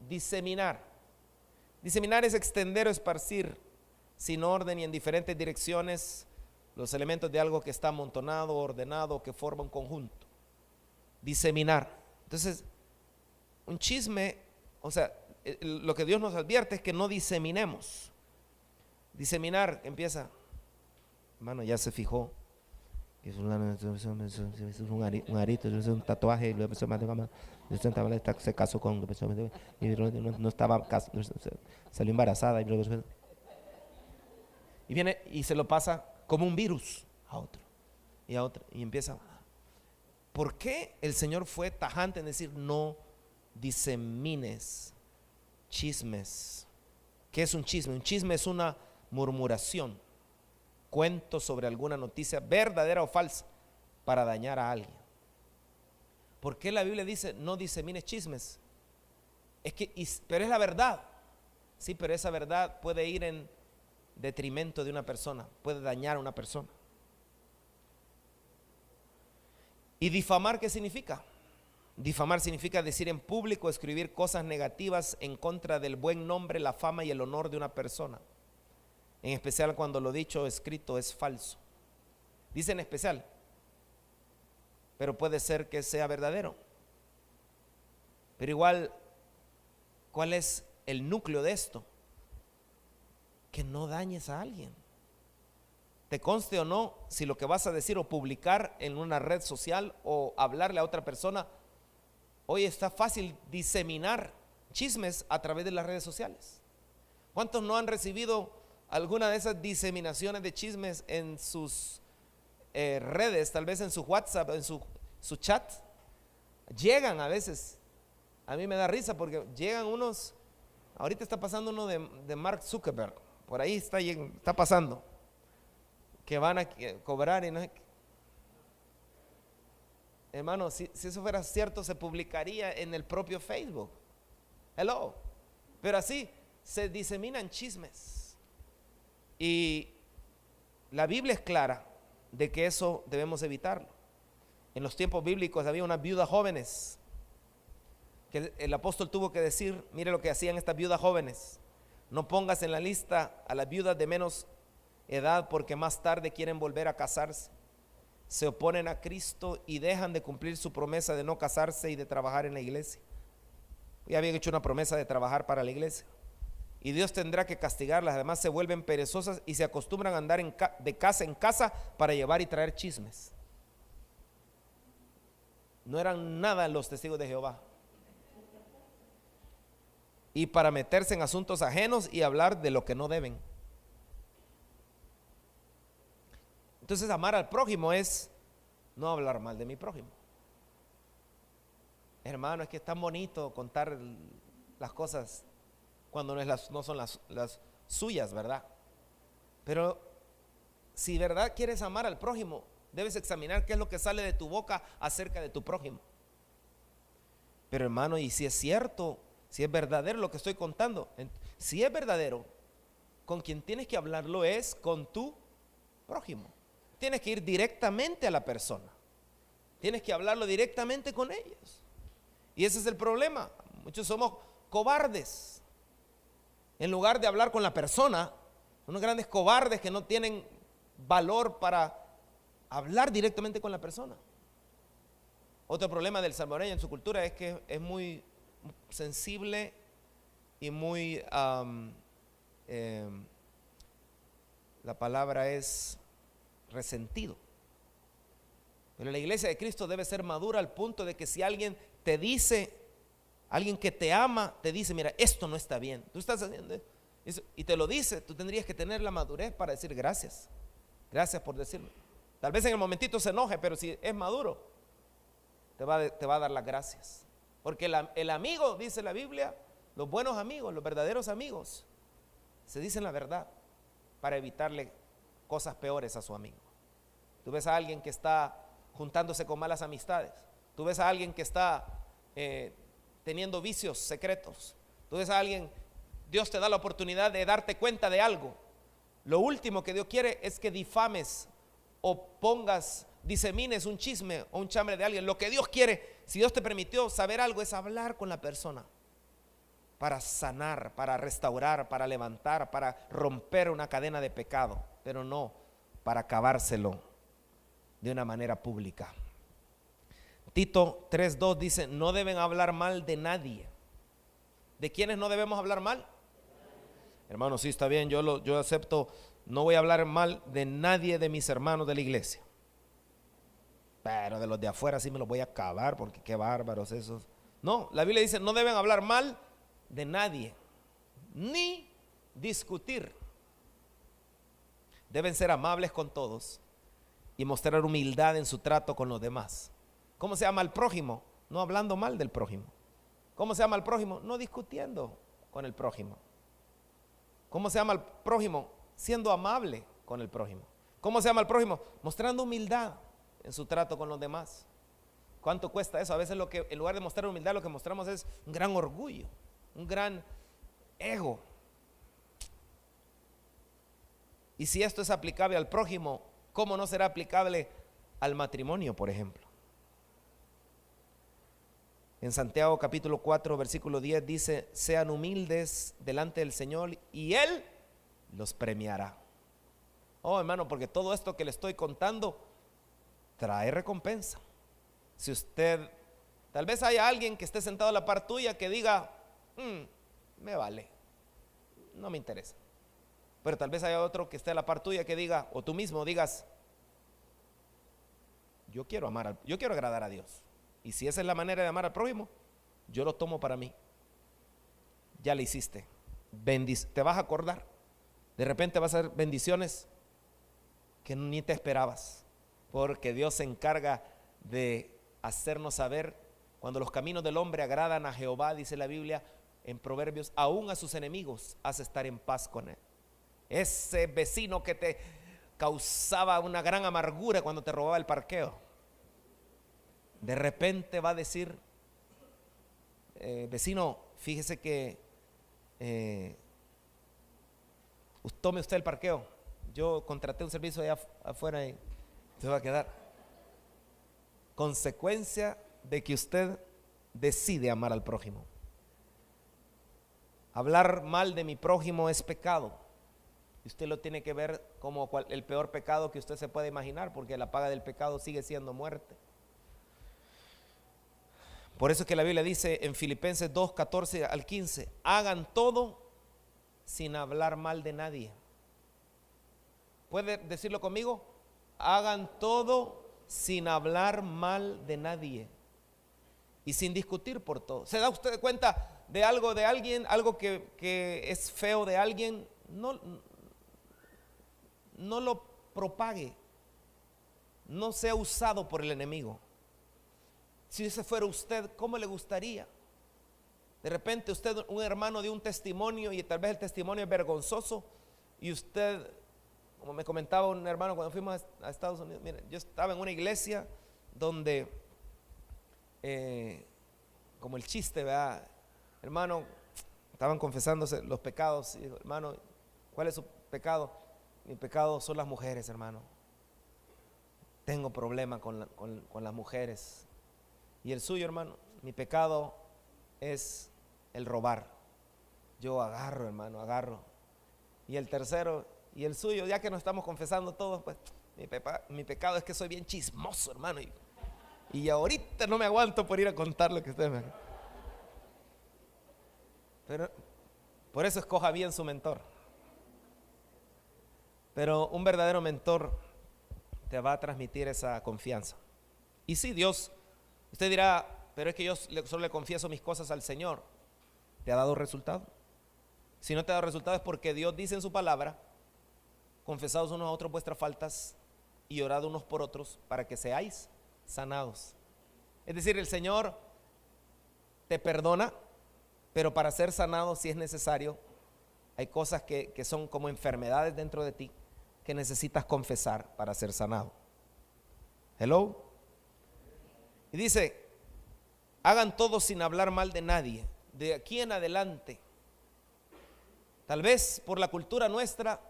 Diseminar es extender o esparcir sin orden y en diferentes direcciones los elementos de algo que está amontonado, ordenado, que forma un conjunto. Diseminar. Entonces, un chisme, o sea, lo que Dios nos advierte es que no diseminemos. Diseminar empieza, hermano, ya se fijó, es un arito, es un tatuaje, se casó con, no estaba, salió embarazada, y viene y se lo pasa como un virus a otro y a otro, y empieza. ¿Por qué el Señor fue tajante en decir no disemines chismes? ¿Qué es un chisme? Un chisme es una murmuración, cuento sobre alguna noticia verdadera o falsa para dañar a alguien. ¿Por qué la Biblia dice no disemines chismes? Pero es la verdad. Sí, pero esa verdad puede ir en detrimento de una persona, puede dañar a una persona. ¿Y difamar qué significa? Difamar significa decir en público, escribir cosas negativas en contra del buen nombre, la fama y el honor de una persona, en especial cuando lo dicho o escrito es falso. Dice en especial, pero puede ser que sea verdadero. Pero igual, ¿cuál es el núcleo de esto? Que no dañes a alguien. Te conste o no, si lo que vas a decir o publicar en una red social o hablarle a otra persona, hoy está fácil diseminar chismes a través de las redes sociales. ¿Cuántos no han recibido alguna de esas diseminaciones de chismes en sus redes, tal vez en su WhatsApp, en su chat? Llegan a veces, a mí me da risa porque llegan unos, ahorita está pasando uno de Mark Zuckerberg, por ahí está pasando, que van a cobrar y no sé qué. Hermano, si eso fuera cierto, se publicaría en el propio Facebook. Hello. Pero así se diseminan chismes. Y la Biblia es clara de que eso debemos evitarlo. En los tiempos bíblicos había unas viudas jóvenes que el apóstol tuvo que decir, mire lo que hacían estas viudas jóvenes: no pongas en la lista a las viudas de menos edad, porque más tarde quieren volver a casarse, se oponen a Cristo y dejan de cumplir su promesa de no casarse y de trabajar en la iglesia. Ya habían hecho una promesa de trabajar para la iglesia y Dios tendrá que castigarlas. Además se vuelven perezosas y se acostumbran a andar de casa en casa para llevar y traer chismes. No eran nada los testigos de Jehová, y para meterse en asuntos ajenos y hablar de lo que no deben. Entonces, amar al prójimo es no hablar mal de mi prójimo. Hermano, es que es tan bonito contar las cosas cuando no son las suyas, ¿verdad? Pero si verdad quieres amar al prójimo, debes examinar qué es lo que sale de tu boca acerca de tu prójimo. Pero hermano, y si es cierto, si es verdadero lo que estoy contando, si es verdadero, con quien tienes que hablarlo es con tu prójimo. Tienes que ir directamente a la persona, tienes que hablarlo directamente con ellos. Y ese es el problema. Muchos somos cobardes. En lugar de hablar con la persona, unos grandes cobardes que no tienen valor para hablar directamente con la persona. Otro problema del salvadoreño en su cultura es que es muy sensible y muy la palabra es resentido. Pero la iglesia de Cristo debe ser madura al punto de que si alguien te dice, alguien que te ama, te dice, mira, esto no está bien, tú estás haciendo eso, y te lo dice, tú tendrías que tener la madurez para decir gracias, gracias por decirlo. Tal vez en el momentito se enoje, pero si es maduro, te va a dar las gracias. Porque el amigo, dice la Biblia, los buenos amigos, los verdaderos amigos, se dicen la verdad para evitarle cosas peores a su amigo. Tú ves a alguien que está juntándose con malas amistades, tú ves a alguien que está teniendo vicios secretos, tú ves a alguien, Dios te da la oportunidad de darte cuenta de algo. Lo último que Dios quiere es que difames o disemines un chisme o un chambre de alguien. Lo que Dios quiere, si Dios te permitió saber algo, es hablar con la persona para sanar, para restaurar, para levantar, para romper una cadena de pecado, pero no para acabárselo de una manera pública. Tito 3:2 dice, no deben hablar mal de nadie. ¿De quiénes no debemos hablar mal? Hermano, sí, está bien, yo acepto, no voy a hablar mal de nadie de mis hermanos de la iglesia, pero de los de afuera sí me los voy a acabar, porque qué bárbaros esos. No, la Biblia dice, no deben hablar mal de nadie, ni discutir. Deben ser amables con todos y mostrar humildad en su trato con los demás. ¿Cómo se ama al prójimo? No hablando mal del prójimo. ¿Cómo se ama al prójimo? No discutiendo con el prójimo. ¿Cómo se ama al prójimo? Siendo amable con el prójimo. ¿Cómo se ama al prójimo? Mostrando humildad en su trato con los demás. ¿Cuánto cuesta eso? A veces en lugar de mostrar humildad, lo que mostramos es un gran orgullo, un gran ego. Y si esto es aplicable al prójimo, ¿cómo no será aplicable al matrimonio, por ejemplo? En Santiago capítulo 4 versículo 10 dice, sean humildes delante del Señor y Él los premiará. Oh, hermano, porque todo esto que le estoy contando trae recompensa. Si usted, tal vez haya alguien que esté sentado a la par tuya que diga, me vale, no me interesa. Pero tal vez haya otro que esté a la par tuya que diga, o tú mismo digas, yo quiero agradar a Dios. Y si esa es la manera de amar al prójimo, yo lo tomo para mí. Ya le hiciste. Te vas a acordar. De repente vas a hacer bendiciones que ni te esperabas. Porque Dios se encarga de hacernos saber cuando los caminos del hombre agradan a Jehová, dice la Biblia en Proverbios, aún a sus enemigos hace estar en paz con él. Ese vecino que te causaba una gran amargura cuando te robaba el parqueo, de repente va a decir, vecino, fíjese que tome usted el parqueo, yo contraté un servicio allá afuera y se va a quedar. Consecuencia de que usted decide amar al prójimo. Hablar mal de mi prójimo es pecado. Y usted lo tiene que ver como el peor pecado que usted se puede imaginar, porque la paga del pecado sigue siendo muerte. Por eso es que la Biblia dice en Filipenses 2, 14 al 15, hagan todo sin hablar mal de nadie. ¿Puede decirlo conmigo? Hagan todo sin hablar mal de nadie y sin discutir por todo. ¿Se da usted cuenta de algo de alguien, algo que es feo de alguien? No lo propague, no sea usado por el enemigo. Si ese fuera usted, ¿cómo le gustaría? De repente usted, un hermano de un testimonio, y tal vez el testimonio es vergonzoso, y usted, como me comentaba un hermano cuando fuimos a Estados Unidos, mire, yo estaba en una iglesia donde, como el chiste, ¿verdad? Hermano, estaban confesándose los pecados, y dijo, hermano, ¿cuál es su pecado? Mi pecado son las mujeres, hermano. Tengo problema con las mujeres. Y el suyo, hermano, mi pecado es el robar. Yo agarro, hermano, agarro. Y el tercero, y el suyo, ya que nos estamos confesando todos, pues mi pecado es que soy bien chismoso, hermano. Y ahorita no me aguanto por ir a contar lo que ustedes me... Pero por eso escoja bien su mentor. Pero un verdadero mentor te va a transmitir esa confianza. Y sí, Dios, usted dirá, pero es que yo solo le confieso mis cosas al Señor. ¿Te ha dado resultado? Si no te ha dado resultado es porque Dios dice en su palabra, confesados unos a otros vuestras faltas y orad unos por otros para que seáis sanados. Es decir, el Señor te perdona, pero para ser sanado, si es necesario, hay cosas que son como enfermedades dentro de ti que necesitas confesar para ser sanado. Hello. Y dice, hagan todo sin hablar mal de nadie. De aquí en adelante, tal vez por la cultura nuestra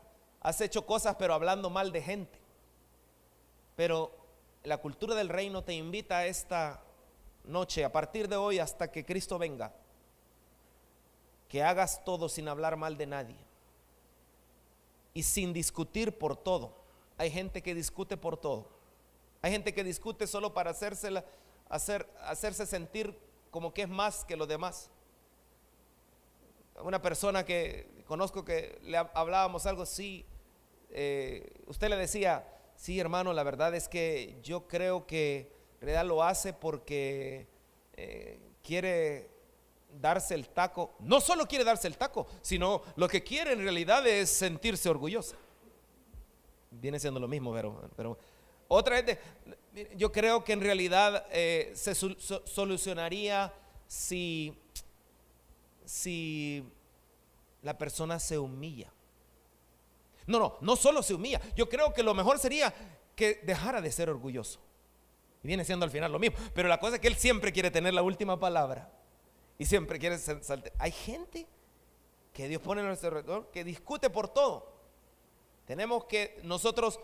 has hecho cosas pero hablando mal de gente. Pero la cultura del reino te invita a esta noche, a partir de hoy hasta que Cristo venga, que hagas todo sin hablar mal de nadie y sin discutir por todo. Hay gente que discute por todo. Hay gente que discute solo para hacerse sentir como que es más que los demás. Una persona que conozco que le hablábamos algo así, usted le decía, sí, hermano, la verdad es que yo creo que en realidad lo hace porque quiere darse el taco. No solo quiere darse el taco, sino lo que quiere en realidad es sentirse orgullosa. Viene siendo lo mismo, pero otra vez, yo creo que en realidad se solucionaría si la persona se humilla. No solo se humilla. Yo creo que lo mejor sería que dejara de ser orgulloso. Y viene siendo al final lo mismo. Pero la cosa es que él siempre quiere tener la última palabra. Y siempre quiere saltar. Hay gente que Dios pone en nuestro alrededor que discute por todo. Tenemos que nosotros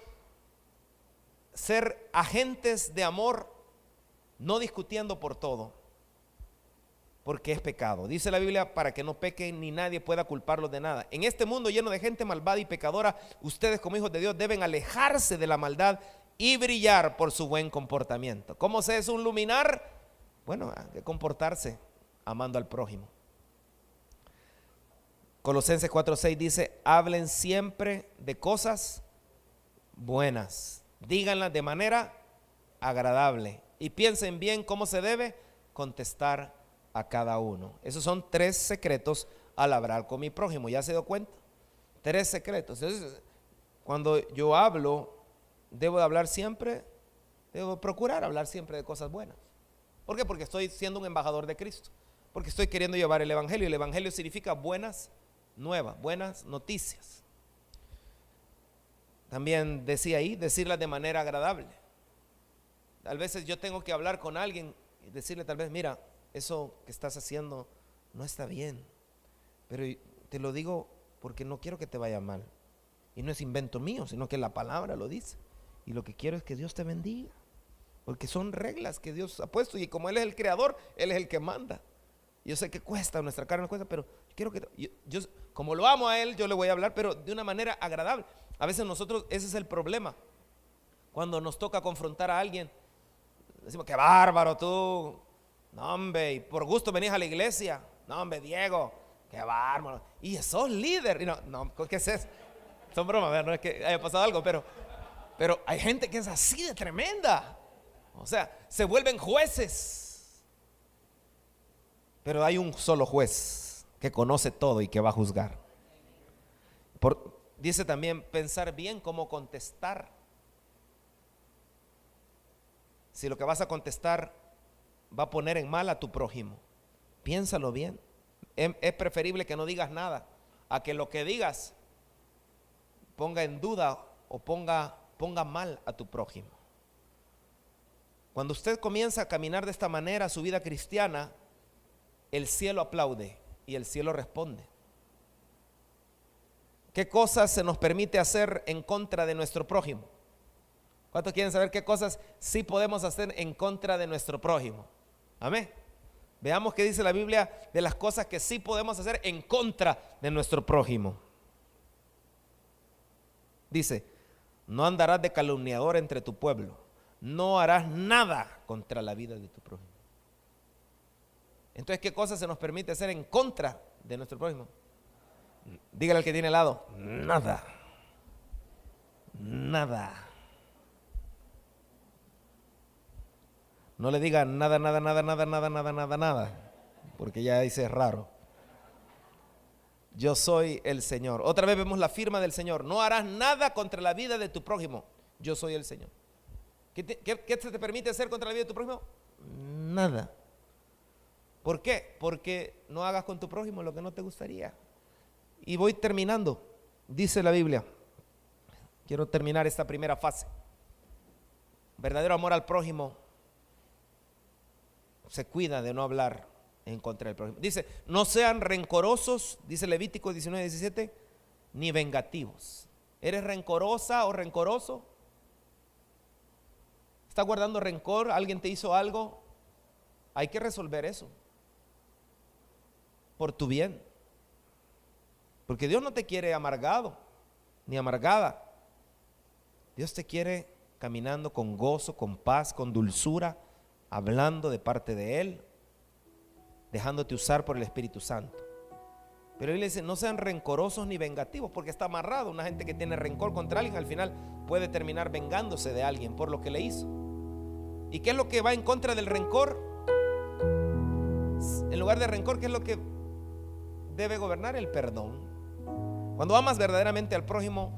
ser agentes de amor, no discutiendo por todo. porque es pecado. Dice la Biblia, para que no pequen ni nadie pueda culparlos de nada. En este mundo lleno de gente malvada y pecadora, ustedes como hijos de Dios deben alejarse de la maldad y brillar por su buen comportamiento. ¿Cómo se es un luminar? Bueno, hay que comportarse amando al prójimo. Colosenses 4:6 dice, hablen siempre de cosas buenas, díganlas de manera agradable y piensen bien cómo se debe contestar a cada uno. Esos son 3 secretos al hablar con mi prójimo. ¿Ya se dio cuenta? 3 secretos. Entonces, cuando yo hablo, debo de hablar siempre, debo procurar hablar siempre de cosas buenas. ¿Por qué? Porque estoy siendo un embajador de Cristo, porque estoy queriendo llevar el evangelio. El evangelio significa buenas nuevas, buenas noticias. También decía ahí, decirlas de manera agradable. A veces yo tengo que hablar con alguien y decirle tal vez, mira, eso que estás haciendo no está bien, pero te lo digo porque no quiero que te vaya mal. Y no es invento mío, sino que la palabra lo dice. Y lo que quiero es que Dios te bendiga, porque son reglas que Dios ha puesto, y como Él es el creador, Él es el que manda. Yo sé que cuesta, nuestra carne cuesta, pero quiero que yo como lo amo a Él, yo le voy a hablar, pero de una manera agradable. A veces nosotros, ese es el problema, cuando nos toca confrontar a alguien, decimos, qué bárbaro tú, no hombre, y por gusto venís a la iglesia, no hombre, Diego, qué bárbaro, y sos líder. Y no, ¿qué es eso? Son bromas, no es que haya pasado algo, pero hay gente que es así de tremenda. O sea, se vuelven jueces. Pero hay un solo juez que conoce todo y que va a juzgar. Dice también pensar bien cómo contestar. Si lo que vas a contestar va a poner en mal a tu prójimo, piénsalo bien. Es preferible que no digas nada a que lo que digas ponga en duda o ponga mal a tu prójimo. Cuando usted comienza a caminar de esta manera su vida cristiana, el cielo aplaude y el cielo responde. ¿Qué cosas se nos permite hacer en contra de nuestro prójimo? ¿Cuántos quieren saber qué cosas sí podemos hacer en contra de nuestro prójimo? Amén. Veamos qué dice la Biblia de las cosas que sí podemos hacer en contra de nuestro prójimo. Dice, no andarás de calumniador entre tu pueblo, no harás nada contra la vida de tu prójimo. Entonces, ¿qué cosas se nos permite hacer en contra de nuestro prójimo? Dígale al que tiene al lado, nada, nada. No le diga nada, nada, nada, nada, nada, nada, nada, nada, porque ya dice es raro. Yo soy el Señor. Otra vez vemos la firma del Señor. No harás nada contra la vida de tu prójimo. Yo soy el Señor. ¿Qué se te permite hacer contra la vida de tu prójimo? Nada. ¿Por qué? Porque no hagas con tu prójimo lo que no te gustaría. Y voy terminando. Dice la Biblia. Quiero terminar esta primera fase. Verdadero amor al prójimo se cuida de no hablar en contra del prójimo. Dice, no sean rencorosos, dice Levítico 19:17, ni vengativos. ¿Eres rencorosa o rencoroso? ¿Estás guardando rencor? ¿Alguien te hizo algo? Hay que resolver eso por tu bien, porque Dios no te quiere amargado ni amargada. Dios te quiere caminando con gozo, con paz, con dulzura, hablando de parte de Él, dejándote usar por el Espíritu Santo. Pero Él dice, no sean rencorosos ni vengativos, porque está amarrado. Una gente que tiene rencor contra alguien, al final puede terminar vengándose de alguien por lo que le hizo. ¿Y qué es lo que va en contra del rencor? En lugar de rencor, ¿qué es lo que debe gobernar? El perdón. Cuando amas verdaderamente al prójimo,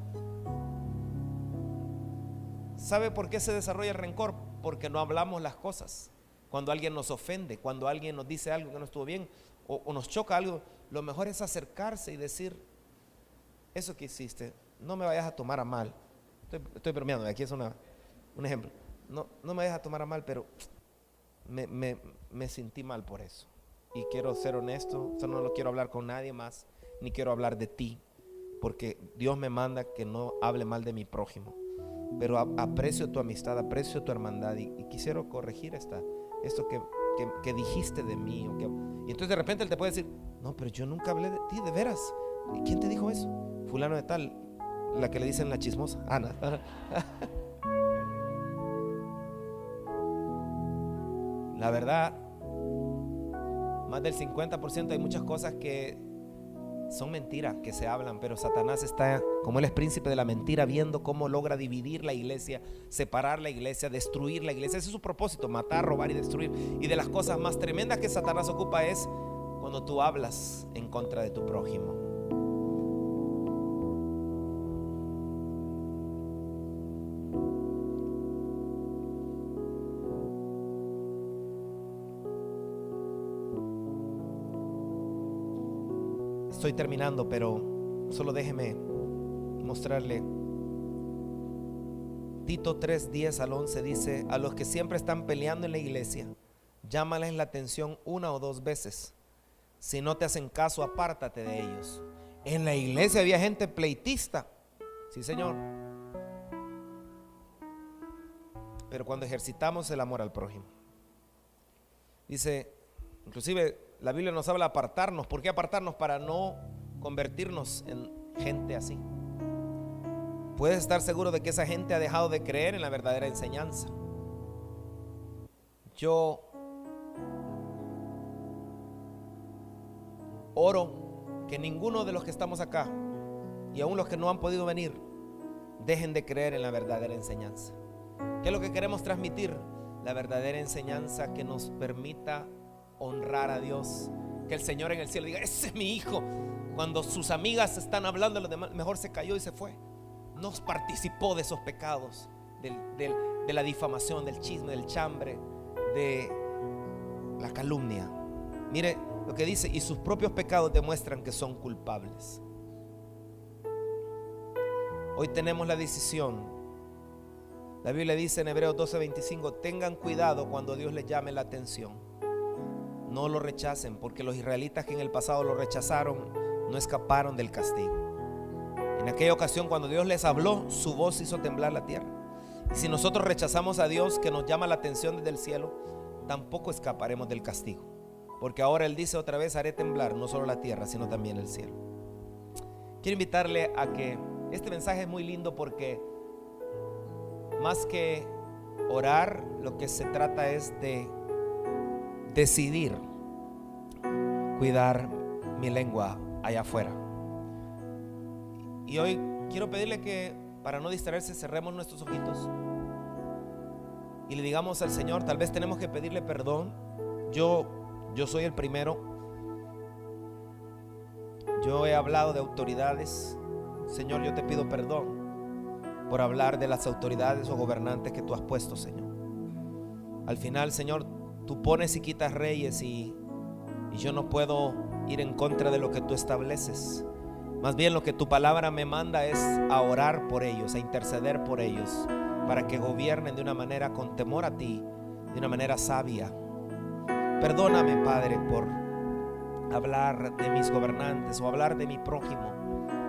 ¿sabe por qué se desarrolla el rencor? Porque no hablamos las cosas. Cuando alguien nos ofende, cuando alguien nos dice algo que no estuvo bien o nos choca algo, lo mejor es acercarse y decir, eso que hiciste, no me vayas a tomar a mal. Estoy bromeando, aquí es un ejemplo. No me vayas a tomar a mal, pero me sentí mal por eso. Y quiero ser honesto, no lo quiero hablar con nadie más, ni quiero hablar de ti, porque Dios me manda que no hable mal de mi prójimo. Pero aprecio tu amistad, aprecio tu hermandad y quisiera corregir esto que que dijiste de mí. Y entonces de repente él te puede decir, no, pero yo nunca hablé de ti, de veras. ¿Y quién te dijo eso? Fulano de tal, la que le dicen la chismosa, Ana. La verdad, más del 50% hay muchas cosas que son mentiras que se hablan, pero Satanás está, como él es príncipe de la mentira, viendo cómo logra dividir la iglesia, separar la iglesia, destruir la iglesia. Ese es su propósito, matar, robar y destruir. Y de las cosas más tremendas que Satanás ocupa es cuando tú hablas en contra de tu prójimo. Estoy terminando, pero solo déjeme mostrarle. Tito 3:10 al 11 dice: a los que siempre están peleando en la iglesia, llámales la atención 1 o 2 veces. Si no te hacen caso, apártate de ellos. En la iglesia había gente pleitista, sí señor, pero cuando ejercitamos el amor al prójimo, dice, inclusive la Biblia nos habla de apartarnos. ¿Por qué apartarnos? Para no convertirnos en gente así. Puedes estar seguro de que esa gente ha dejado de creer en la verdadera enseñanza. Yo oro que ninguno de los que estamos acá, y aún los que no han podido venir, dejen de creer en la verdadera enseñanza. ¿Qué es lo que queremos transmitir? La verdadera enseñanza que nos permita honrar a Dios. Que el Señor en el cielo diga: ese es mi hijo. Cuando sus amigas están hablando de los demás, mejor se cayó y se fue. No participó de esos pecados, de la difamación, del chisme, del chambre, de la calumnia. Mire lo que dice: y sus propios pecados demuestran que son culpables. Hoy tenemos la decisión. La Biblia dice en Hebreos 12:25: tengan cuidado cuando Dios les llame la atención. No lo rechacen, porque los israelitas que en el pasado lo rechazaron no escaparon del castigo. En aquella ocasión, cuando Dios les habló, su voz hizo temblar la tierra. Y si nosotros rechazamos a Dios, que nos llama la atención desde el cielo, tampoco escaparemos del castigo, porque ahora Él dice otra vez: haré temblar no solo la tierra, sino también el cielo. Quiero invitarle a que este mensaje es muy lindo, porque más que orar, lo que se trata es de decidir cuidar mi lengua allá afuera. Y hoy quiero pedirle que, para no distraerse, cerremos nuestros ojitos y le digamos al Señor. Tal vez tenemos que pedirle perdón. Yo soy el primero. Yo he hablado de autoridades. Señor, yo te pido perdón por hablar de las autoridades o gobernantes que tú has puesto, Señor. Al final, Señor, tú pones y quitas reyes, y yo no puedo ir en contra de lo que tú estableces. Más bien lo que tu palabra me manda es a orar por ellos, a interceder por ellos, para que gobiernen de una manera con temor a ti, de una manera sabia. Perdóname, Padre, por hablar de mis gobernantes o hablar de mi prójimo.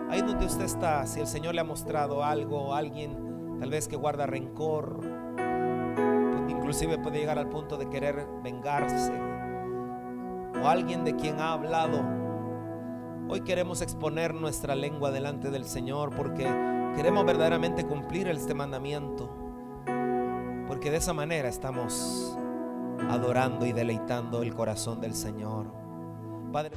Ahí donde usted está, si el Señor le ha mostrado algo, alguien tal vez que guarda rencor, inclusive puede llegar al punto de querer vengarse, o alguien de quien ha hablado, hoy queremos exponer nuestra lengua delante del Señor, porque queremos verdaderamente cumplir este mandamiento, porque de esa manera estamos adorando y deleitando el corazón del Señor. Padre.